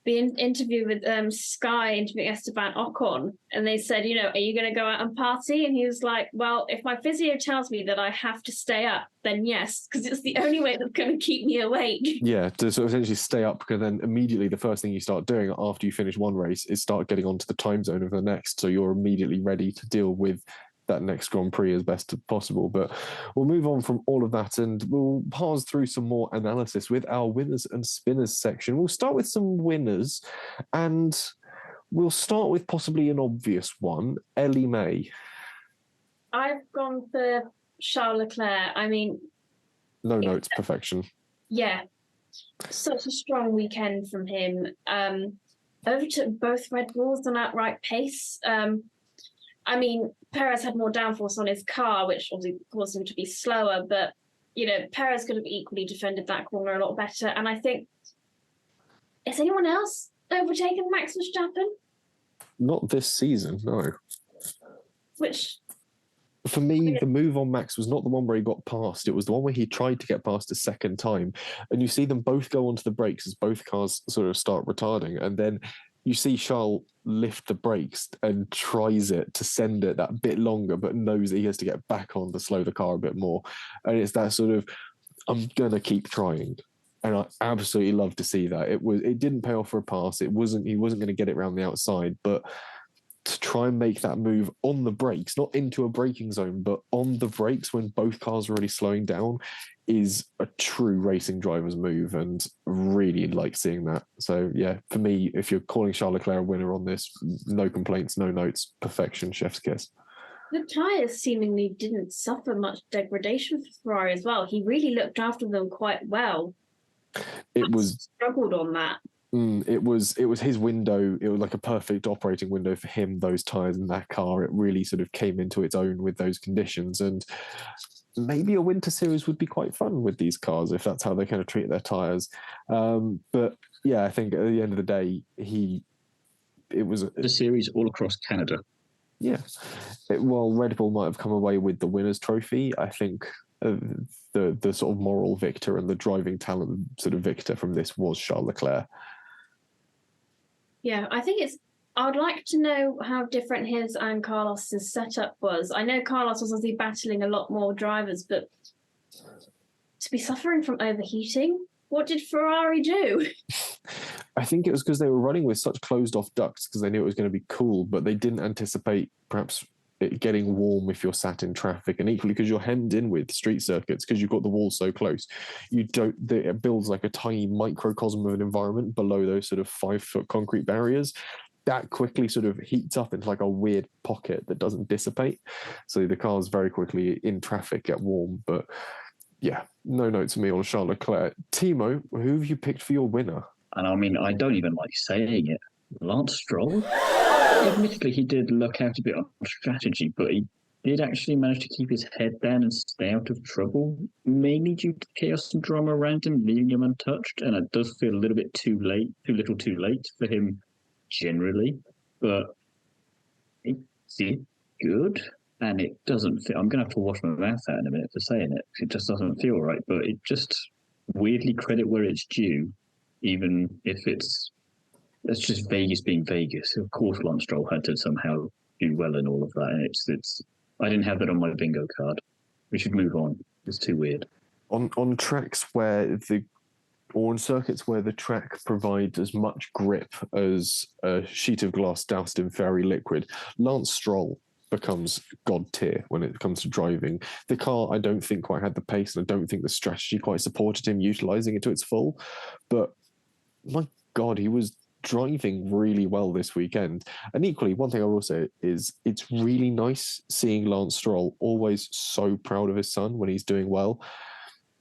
the interview with Sky interviewing Esteban Ocon, and they said, are you going to go out and party? And he was like, well, if my physio tells me that I have to stay up, then yes, because it's the only way that's going to keep me awake. Yeah, to sort of essentially stay up, because then immediately the first thing you start doing after you finish one race is start getting onto the time zone of the next, so you're immediately ready to deal with that next Grand Prix as best as possible. But we'll move on from all of that and we'll pass through some more analysis with our winners and spinners section. We'll start with some winners, and we'll start with possibly an obvious one, Ellie-May. I've gone for Charles Leclerc. I mean, no notes, perfection. Yeah, such a strong weekend from him. Overtook both Red Bulls on outright pace. I mean, Perez had more downforce on his car, which obviously caused him to be slower, but, Perez could have equally defended that corner a lot better. And I think, has anyone else overtaken Max Verstappen? Not this season, no. Which... For me, the move on Max was not the one where he got past. It was the one where he tried to get past a second time. And you see them both go onto the brakes as both cars sort of start retarding. And then you see Charles lift the brakes and tries it to send it that bit longer, but knows that he has to get back on to slow the car a bit more. And it's that sort of, I'm going to keep trying. And I absolutely love to see that. It didn't pay off for a pass. He wasn't going to get it around the outside, but to try and make that move on the brakes, not into a braking zone, but on the brakes when both cars are already slowing down, is a true racing driver's move, and really like seeing that. So yeah, for me, if you're calling Charles Leclerc a winner on this, no complaints, no notes, perfection, chef's kiss. The tyres seemingly didn't suffer much degradation for Ferrari as well. He really looked after them quite well. Struggled on that. It was his window. It was like a perfect operating window for him, those tyres in that car. It really sort of came into its own with those conditions. And maybe a winter series would be quite fun with these cars if that's how they kind of treat their tyres. But yeah, I think at the end of the day, it was the series all across Canada. Yeah. While Red Bull might have come away with the winner's trophy, I think the sort of moral victor and the driving talent sort of victor from this was Charles Leclerc. Yeah, I think I would like to know how different his and Carlos's setup was. I know Carlos was obviously battling a lot more drivers, but to be suffering from overheating, what did Ferrari do? I think it was because they were running with such closed off ducts because they knew it was going to be cool, but they didn't anticipate perhaps it getting warm if you're sat in traffic, and equally because you're hemmed in with street circuits because you've got the wall so close. It builds like a tiny microcosm of an environment below those sort of 5-foot concrete barriers. That quickly sort of heats up into like a weird pocket that doesn't dissipate. So the cars very quickly in traffic get warm. But yeah, no notes for me on Charles Leclerc. Thiemo, who have you picked for your winner? And I mean, I don't even like saying it. Lance Stroll? Admittedly, he did look out a bit on strategy, but he did actually manage to keep his head down and stay out of trouble, mainly due to chaos and drama around him, leaving him untouched. And it does feel a little bit too late for him generally. But it did good, and it doesn't feel... I'm going to have to wash my mouth out in a minute for saying it. It just doesn't feel right, but it just weirdly credit where it's due, even if it's just Vegas being Vegas. Of course, Lance Stroll had to somehow do well in all of that. And it's. I didn't have that on my bingo card. We should move on. It's too weird. On tracks or on circuits where the track provides as much grip as a sheet of glass doused in fairy liquid, Lance Stroll becomes god tier when it comes to driving. The car, I don't think quite had the pace, and I don't think the strategy quite supported him utilising it to its full. But my God, he was driving really well this weekend. And equally, one thing I will say is it's really nice seeing Lance Stroll always so proud of his son when he's doing well.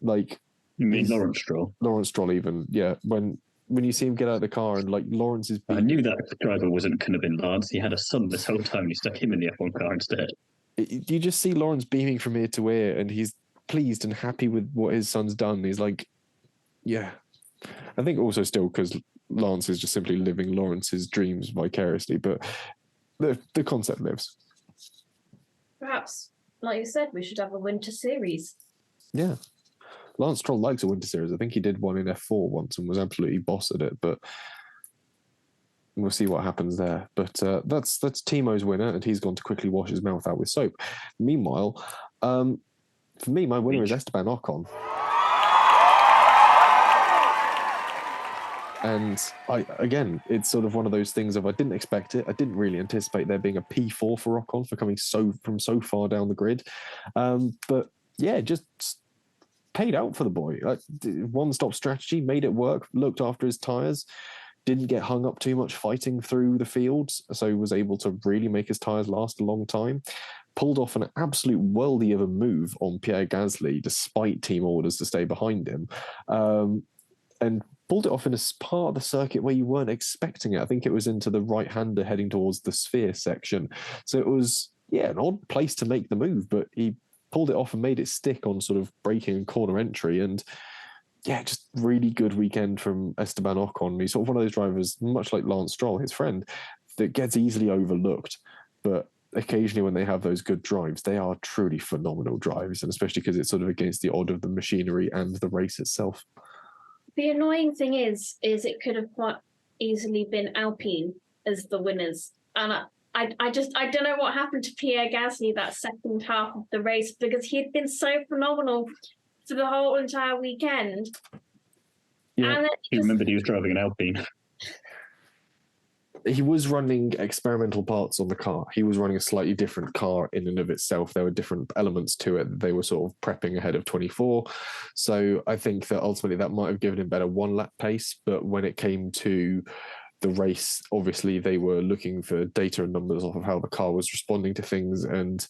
Like, you mean Lawrence Stroll? Lawrence Stroll, even, yeah. When you see him get out of the car and like Lawrence is I knew that driver wasn't going to be Lance. He had a son this whole time. He stuck him in the F1 car instead. You just see Lawrence beaming from ear to ear, and he's pleased and happy with what his son's done. He's like, yeah. I think also still because Lance is just simply living Lawrence's dreams vicariously, but the concept lives. Perhaps, like you said, we should have a winter series. Yeah. Lance Stroll likes a winter series. I think he did one in F4 once and was absolutely boss at it, but we'll see what happens there. But that's Thiemo's winner, and he's gone to quickly wash his mouth out with soap. Meanwhile, for me, my winner is Esteban Ocon. And it's sort of one of those things of I didn't expect it. I didn't really anticipate there being a P4 for Ocon for coming from so far down the grid. But yeah, just paid out for the boy. One-stop strategy, made it work, looked after his tyres, didn't get hung up too much fighting through the fields, so he was able to really make his tyres last a long time. Pulled off an absolute worldie of a move on Pierre Gasly, despite team orders to stay behind him. And pulled it off in a part of the circuit where you weren't expecting it. I think it was into the right-hander heading towards the sphere section. So it was, an odd place to make the move, but he pulled it off and made it stick on sort of braking and corner entry. And just really good weekend from Esteban Ocon. He's sort of one of those drivers, much like Lance Stroll, his friend, that gets easily overlooked. But occasionally when they have those good drives, they are truly phenomenal drives, and especially because it's sort of against the odd of the machinery and the race itself. The annoying thing is it could have quite easily been Alpine as the winners. And I don't know what happened to Pierre Gasly that second half of the race, because he had been so phenomenal for the whole entire weekend. Yeah, and he remembered he was driving an Alpine. He was running experimental parts on the car. He was running a slightly different car in and of itself. There were different elements to it. They were sort of prepping ahead of 24. So I think that ultimately that might have given him better one-lap pace. But when it came to the race, obviously they were looking for data and numbers off of how the car was responding to things. And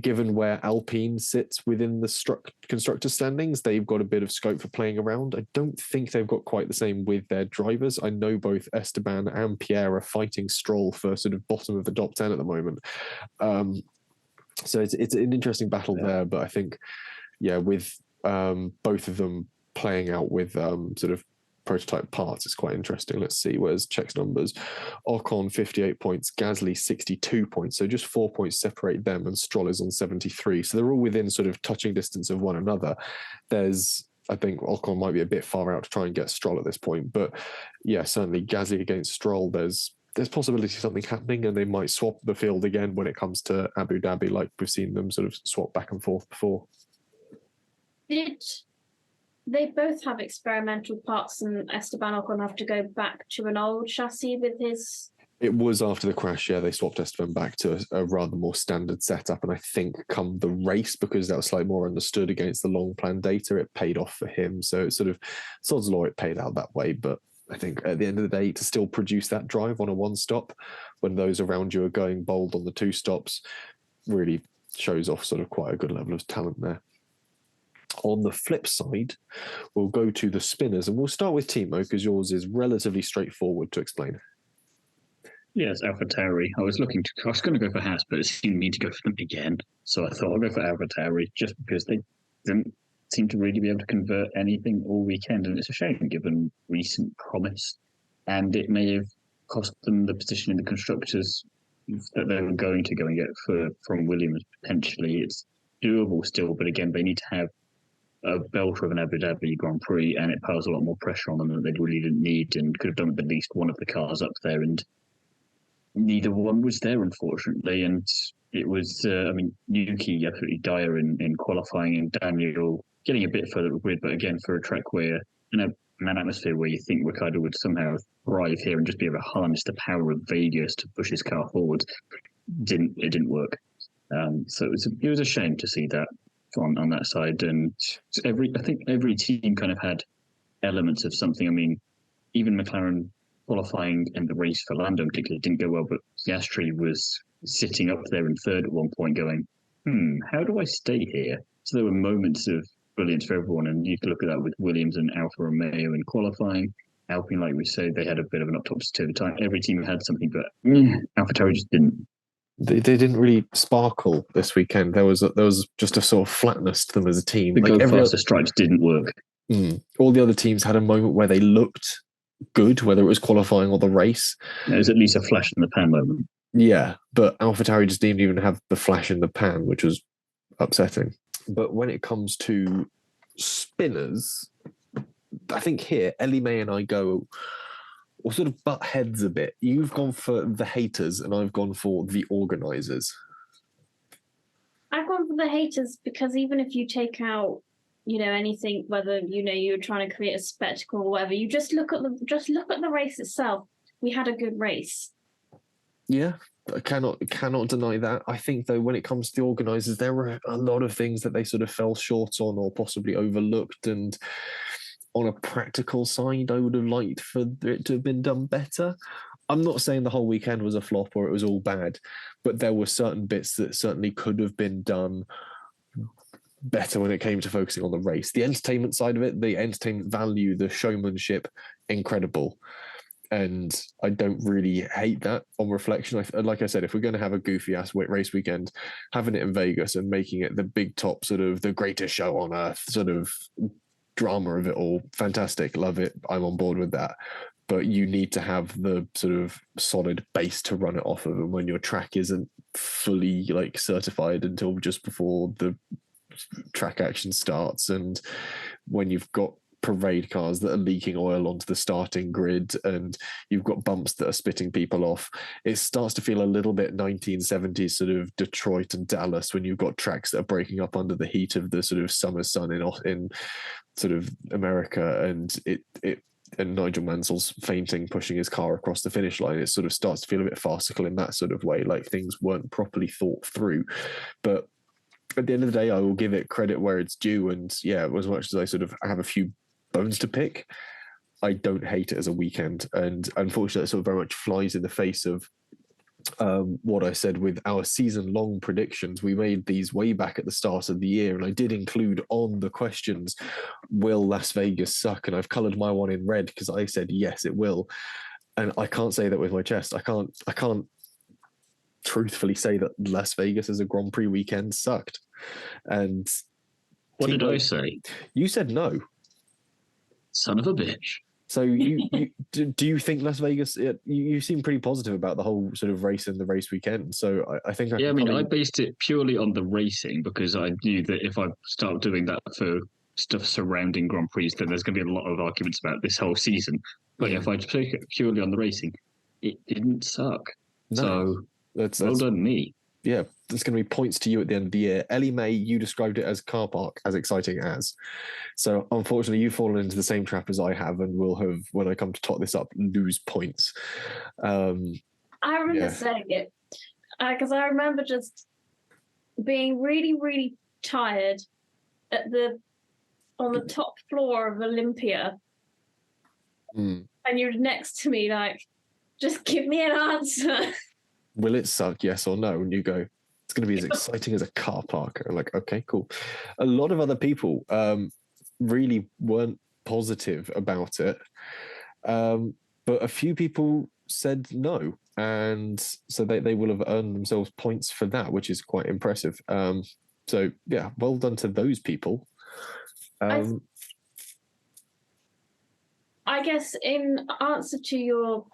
given where Alpine sits within the constructor standings, they've got a bit of scope for playing around. I don't think they've got quite the same with their drivers. I know both Esteban and Pierre are fighting Stroll for sort of bottom of the top 10 at the moment. So it's an interesting battle there, but I think, with both of them playing out with sort of prototype parts, it's quite interesting. Let's see, where's Czech's numbers? Ocon 58 points, Gasly 62 points, so just 4 points separate them, and Stroll is on 73, so they're all within sort of touching distance of one another. I think Ocon might be a bit far out to try and get Stroll at this point, but certainly Gasly against Stroll, there's possibility of something happening, and they might swap the field again when it comes to Abu Dhabi, like we've seen them sort of swap back and forth before. They both have experimental parts, and Esteban Ocon have to go back to an old chassis with his... It was after the crash, they swapped Esteban back to a rather more standard setup, and I think come the race, because that was slightly more understood against the long plan data, it paid off for him. So it's sort of sod's law, it paid out that way. But I think at the end of the day, to still produce that drive on a one-stop when those around you are going bold on the two stops really shows off sort of quite a good level of talent there. On the flip side, we'll go to the spinners, and we'll start with Thiemo, because yours is relatively straightforward to explain. Yes, AlphaTauri. I was going to go for Haas, but it seemed me to go for them again. So I thought I'll go for AlphaTauri, just because they didn't seem to really be able to convert anything all weekend. And it's a shame, given recent promise. And it may have cost them the position in the constructors that they were going to go and get from Williams, potentially. It's doable still, but again, they need to have a belter of an Abu Dhabi Grand Prix, and it piles a lot more pressure on them that they really didn't need, and could have done with at least one of the cars up there, and neither one was there, unfortunately. And it was, Yuki absolutely dire in qualifying, and Daniel getting a bit further with, but again, for a track where, in an atmosphere where you think Ricciardo would somehow thrive here and just be able to harness the power of Vegas to push his car forward, it didn't work. So it was a shame to see that on that side. And I think every team kind of had elements of something. I mean, even McLaren qualifying and the race for Lando in particular didn't go well, but Piastri was sitting up there in third at one point going, how do I stay here? So there were moments of brilliance for everyone, and you can look at that with Williams and Alfa Romeo in qualifying. Alpine, like we said, they had a bit of an up-topsy-turvy time. Every team had something, but AlphaTauri just didn't. They didn't really sparkle this weekend. There was just a sort of flatness to them as a team. The go-faster stripes didn't work. All the other teams had a moment where they looked good, whether it was qualifying or the race. There was at least a flash in the pan moment. Yeah, but AlphaTauri just didn't even have the flash in the pan, which was upsetting. But when it comes to spinners, I think here, Ellie-May and I or sort of butt heads a bit. You've gone for the haters, and I've gone for the organisers. I've gone for the haters because even if you take out anything, whether you're trying to create a spectacle or whatever. You just look at the race itself. We had a good race. Yeah, I cannot deny that. I think, though, when it comes to the organisers, there were a lot of things that they sort of fell short on or possibly overlooked. And on a practical side, I would have liked for it to have been done better. I'm not saying the whole weekend was a flop or it was all bad, but there were certain bits that certainly could have been done better when it came to focusing on the race. The entertainment side of it, the entertainment value, the showmanship, incredible. And I don't really hate that on reflection. Like I said, if we're going to have a goofy ass race weekend, having it in Vegas and making it the big top, sort of the greatest show on earth, sort of drama of it all, fantastic, love it. I'm on board with that. But you need to have the sort of solid base to run it off of. And when your track isn't fully like certified until just before the track action starts, and when you've got parade cars that are leaking oil onto the starting grid and you've got bumps that are spitting people off, it starts to feel a little bit 1970s sort of Detroit and Dallas, when you've got tracks that are breaking up under the heat of the sort of summer sun in sort of America, and and Nigel Mansell's fainting, pushing his car across the finish line. It sort of starts to feel a bit farcical in that sort of way, like things weren't properly thought through. But at the end of the day, I will give it credit where it's due. And yeah, as much as I sort of have a few bones to pick, I don't hate it as a weekend. And unfortunately, it sort of very much flies in the face of what I said with our season-long predictions. We made these way back at the start of the year, and I did include on the questions, will Las Vegas suck? And I've coloured my one in red because I said, yes, it will. And I can't say that with my chest. I can't truthfully say that Las Vegas as a Grand Prix weekend sucked. And what did I say? You said no. Son of a bitch. So do you think Las Vegas? You seem pretty positive about the whole sort of race and the race weekend. So I think I based it purely on the racing because I knew that if I start doing that for stuff surrounding Grand Prix, then there's going to be a lot of arguments about this whole season. But if I take it purely on the racing, it didn't suck. No, so that's well done, me. Yeah, there's going to be points to you at the end of the year. Ellie-May, you described it as car park, as exciting as. So unfortunately, you've fallen into the same trap as I have, and will have, when I come to tot this up, lose points. I remember saying it because I remember just being really, really tired on the top floor of Olympia, and you're next to me, like, just give me an answer. Will it suck, yes or no? And you go, it's going to be as exciting as a car park. I'm like, okay, cool. A lot of other people really weren't positive about it. But a few people said no. And so they will have earned themselves points for that, which is quite impressive. So, yeah, well done to those people. I guess in answer to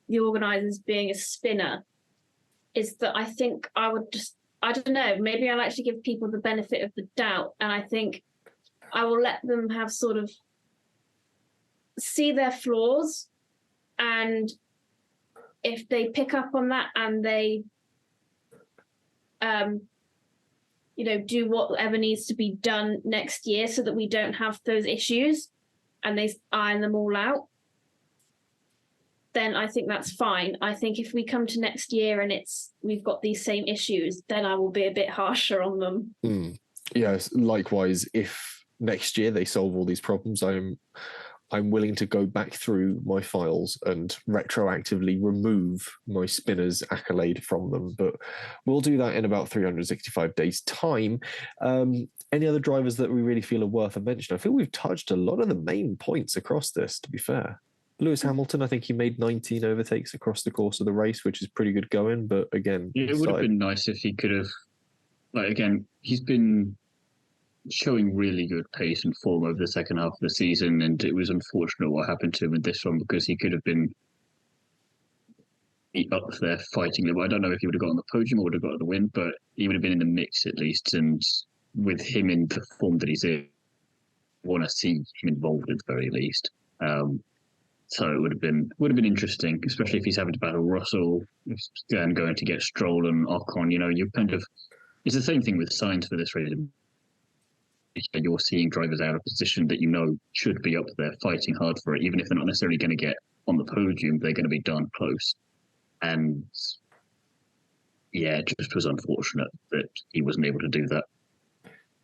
the organisers being a spinner, is that I think I would I don't know, maybe I'll actually give people the benefit of the doubt, and I think I will let them have sort of see their flaws, and if they pick up on that and they do whatever needs to be done next year so that we don't have those issues and they iron them all out, then I think that's fine. I think if we come to next year and we've got these same issues, then I will be a bit harsher on them. Yes, likewise, if next year they solve all these problems, I'm willing to go back through my files and retroactively remove my spinner's accolade from them. But we'll do that in about 365 days' time. Any other drivers that we really feel are worth a mention? I feel we've touched a lot of the main points across this, to be fair. Lewis Hamilton, I think he made 19 overtakes across the course of the race, which is pretty good going. But again, it would have been nice if he could have, he's been showing really good pace and form over the second half of the season, and it was unfortunate what happened to him in this one because he could have been up there fighting him. I don't know if he would have got on the podium or would have got the win, but he would have been in the mix at least. And with him in the form that he's in, I want to see him involved at the very least. So it would have been interesting, especially if he's having to battle Russell and going to get Stroll and Ocon. You kind of, it's the same thing with Sainz for this race. you're seeing drivers out of position that should be up there fighting hard for it, even if they're not necessarily going to get on the podium, they're going to be darn close. And it just was unfortunate that he wasn't able to do that.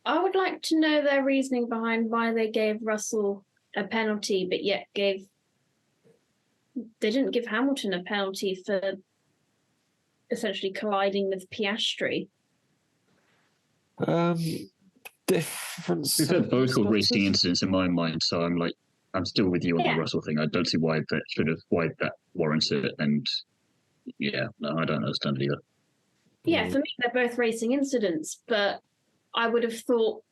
I would like to know their reasoning behind why they gave Russell a penalty, but yet they didn't give Hamilton a penalty for essentially colliding with Piastri. Difference. We've had both called racing incidents in my mind, so I'm still with you on the Russell thing. I don't see why that warrants it, and I don't understand either. Yeah, for me, they're both racing incidents, but I would have thought,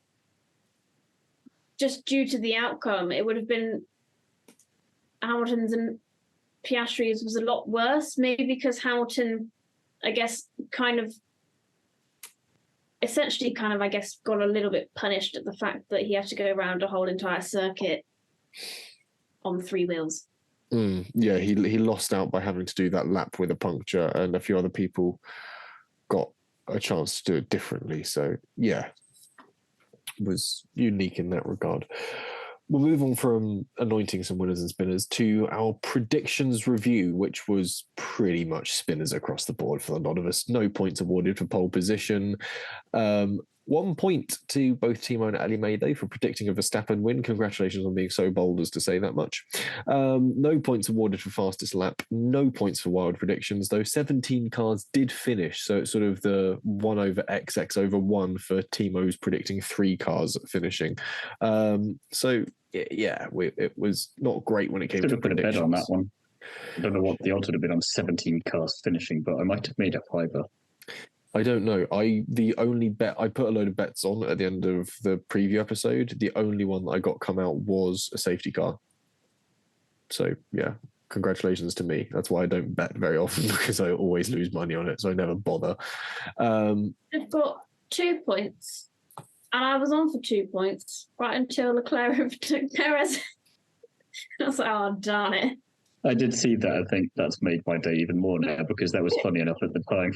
just due to the outcome, it would have been Hamilton's and Piastri's was a lot worse, maybe because Hamilton, I guess, got a little bit punished at the fact that he had to go around a whole entire circuit on 3 wheels. Yeah, he lost out by having to do that lap with a puncture, and a few other people got a chance to do it differently. So, yeah, it was unique in that regard. We'll move on from anointing some winners and spinners to our predictions review, which was pretty much spinners across the board for a lot of us. No points awarded for pole position. 1 point to both Thiemo and Ellie-May, though, for predicting a Verstappen win. Congratulations on being so bold as to say that much. No points awarded for fastest lap. No points for wild predictions, though 17 cars did finish. So it's sort of the 1 over XX over 1 for Thiemo's predicting 3 cars finishing. It was not great when it came to predictions. Put a bet on that one. I don't know what the odds would have been on 17 cars finishing, but I might have made a fiver. I don't know. The only bet I put a load of bets on at the end of the preview episode. The only one that I got come out was a safety car. So yeah, congratulations to me. That's why I don't bet very often, because I always lose money on it, so I never bother. I've got 2 points, and I was on for 2 points right until Leclerc overtook Perez. I was like, oh, darn it. I did see that. I think that's made my day even more now, because that was funny enough at the time.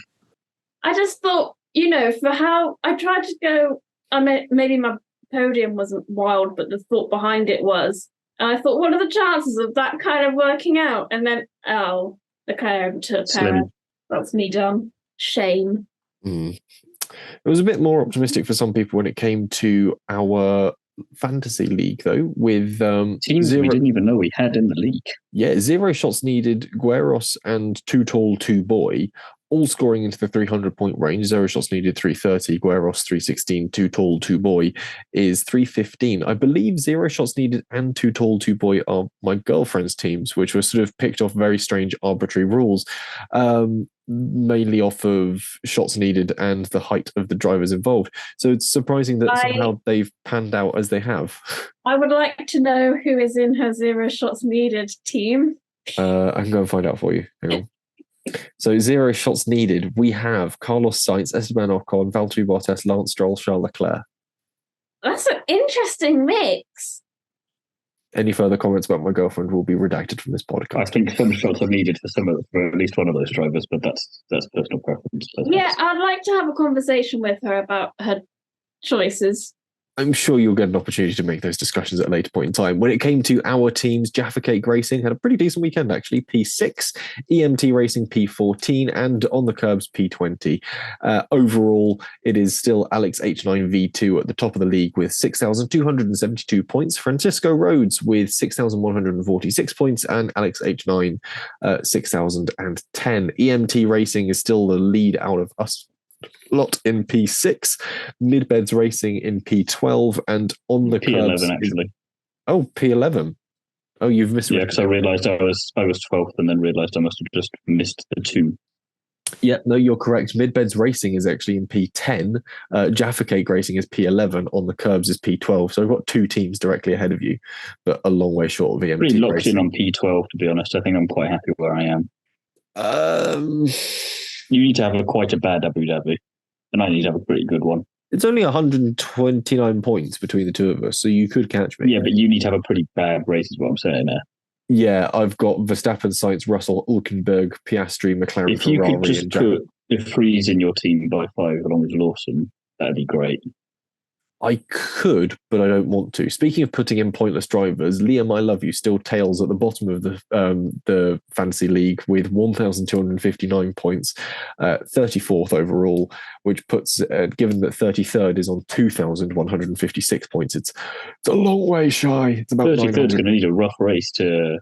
I just thought, for how I tried to go, maybe my podium wasn't wild, but the thought behind it was. And I thought, what are the chances of that kind of working out? And then, Leclerc overtook Perez. That's me done. Shame. It was a bit more optimistic for some people when it came to our fantasy league, though, with teams we didn't even know we had in the league. Yeah, 0 shots needed. Gueros and Too Tall, Too Boy all scoring into the 300-point range. 0 shots needed, 330. Gueros, 316. Too Tall, Too Boy is 315. I believe 0 shots needed and Too Tall, Too Boy are my girlfriend's teams, which were sort of picked off very strange arbitrary rules, mainly off of shots needed and the height of the drivers involved. So it's surprising that somehow they've panned out as they have. I would like to know who is in her 0 shots needed team. I can go and find out for you. Hang on. So 0 shots needed. We have Carlos Sainz, Esteban Ocon, Valtteri Bottas, Lance Stroll, Charles Leclerc. That's an interesting mix. Any further comments about my girlfriend will be redacted from this podcast. I think some shots are needed for at least one of those drivers, but that's personal preference. I'd like to have a conversation with her about her choices. I'm sure you'll get an opportunity to make those discussions at a later point in time. When it came to our teams, Jaffa Cake Racing had a pretty decent weekend, actually. P6, EMT Racing P14, and On the Curbs P20. Overall, it is still Alex H9 V2 at the top of the league with 6,272 points. Francisco Rhodes with 6,146 points, and Alex H9 6,010. EMT Racing is still the lead out of us lot in P6, Midbeds Racing in P12, and On the Curbs P11 actually. P11. Oh, you've missed. Yeah, because I realised I was 12th, and then realised I must have just missed the 2. Yeah, no, you're correct. Midbeds Racing is actually in P10. Jaffa Cake Racing is P11. On the Curbs is P12. So I've got 2 teams directly ahead of you, but a long way short of EMT Pretty locked Racing. in on P12, to be honest. I think I'm quite happy where I am. You need to have quite a bad Abu Dhabi, and I need to have a pretty good one. It's only 129 points between the two of us, so you could catch me. Yeah, but you need to have a pretty bad race, is what I'm saying there. Yeah, I've got Verstappen, Sainz, Russell, Hülkenberg, Piastri, McLaren, if you Ferrari, could just put the Freeze in your team by 5 along with Lawson, that'd be great. I could, but I don't want to. Speaking of putting in pointless drivers, Liam, I love you, still tails at the bottom of the fantasy league with 1,259 points, 34th overall, which puts, given that 33rd is on 2,156 points, it's a long way shy. It's about 33rd is going to need a rough race to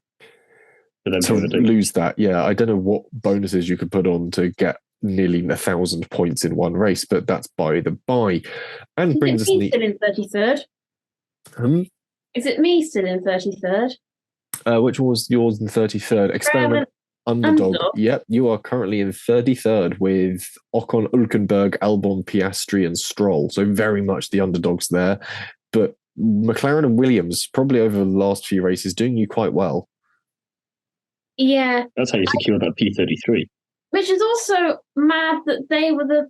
lose that. Yeah, I don't know what bonuses you could put on to get nearly 1,000 points in one race, but that's by the by. And brings us still in 33rd. Is it me still in 33rd? Which one was yours in 33rd? Experiment Underdog. Yep, you are currently in 33rd with Ocon, Hülkenberg, Albon, Piastri, and Stroll. So very much the underdogs there. But McLaren and Williams, probably over the last few races, doing you quite well. Yeah. That's how you secure that P33. Which is also mad that they were the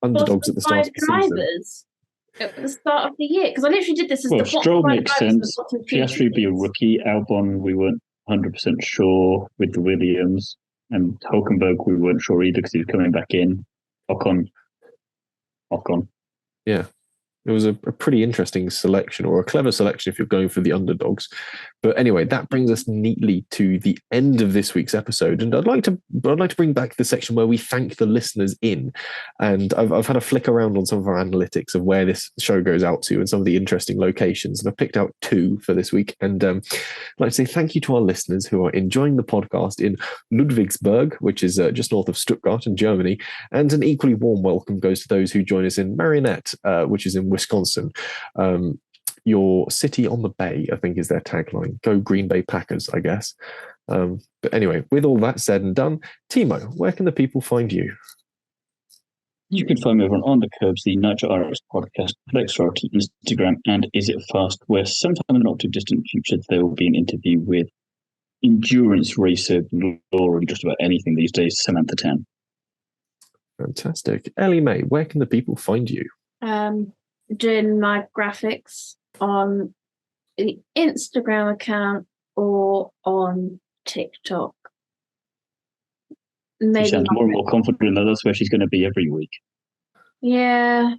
underdogs at the start of the drivers at the start of the year. Because I literally did this as the Stroll makes sense. Piastri would be a rookie. Albon, we weren't 100% sure with the Williams. And Hülkenberg, we weren't sure either because he was coming back in. Ocon. Yeah. It was a pretty interesting selection, or a clever selection if you're going for the underdogs. But anyway, that brings us neatly to the end of this week's episode. And I'd like to bring back the section where we thank the listeners in. And I've had a flick around on some of our analytics of where this show goes out to and some of the interesting locations. And I've picked out 2 for this week. And I'd like to say thank you to our listeners who are enjoying the podcast in Ludwigsburg, which is just north of Stuttgart in Germany. And an equally warm welcome goes to those who join us in Marionette, which is in Wisconsin. Your city on the bay, I think, is their tagline. Go Green Bay Packers, I guess. But anyway, with all that said and done, Thiemo, where can the people find you? You can find me over on The Curbs, the Nigel RX podcast, Flexrot, Instagram, and Is It Fast, where sometime in the not too distant future there will be an interview with endurance racer Laura, just about anything these days, Samantha Tan. Fantastic. Ellie-May, where can the people find you? Doing my graphics on the Instagram account or on TikTok. Maybe she sounds more and more confident that that's where she's going to be every week. Yeah,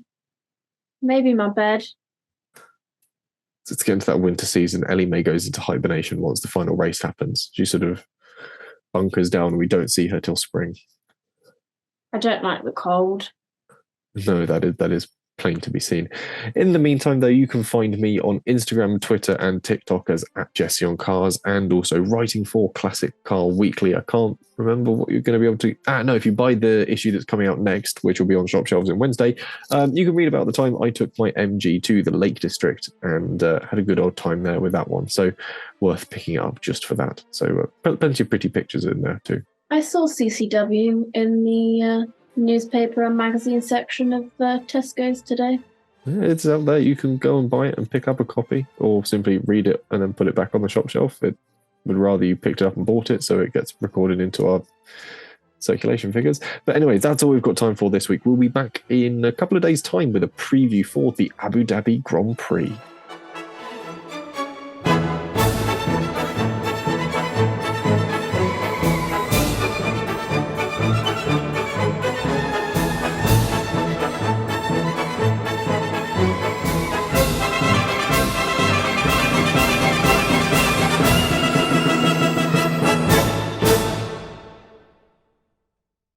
maybe my bed. So it's getting to that winter season. Ellie-May goes into hibernation once the final race happens. She sort of bunkers down and we don't see her till spring. I don't like the cold. No, that is plain to be seen. In the meantime, though, you can find me on Instagram, Twitter, and TikTok as @JesseOnCars, and also writing for Classic Car Weekly. I can't remember what you're going to be able to. No, if you buy the issue that's coming out next, which will be on shop shelves on Wednesday, you can read about the time I took my MG to the Lake District and had a good old time there with that one. So worth picking up just for that. So plenty of pretty pictures in there too. I saw CCW in the newspaper and magazine section of Tesco's today. Yeah, it's out there. You can go and buy it and pick up a copy, or simply read it and then put it back on the shop shelf. It would rather you picked it up and bought it, so it gets recorded into our circulation figures. But anyway, that's all we've got time for this week. We'll be back in a couple of days' time with a preview for the Abu Dhabi Grand Prix.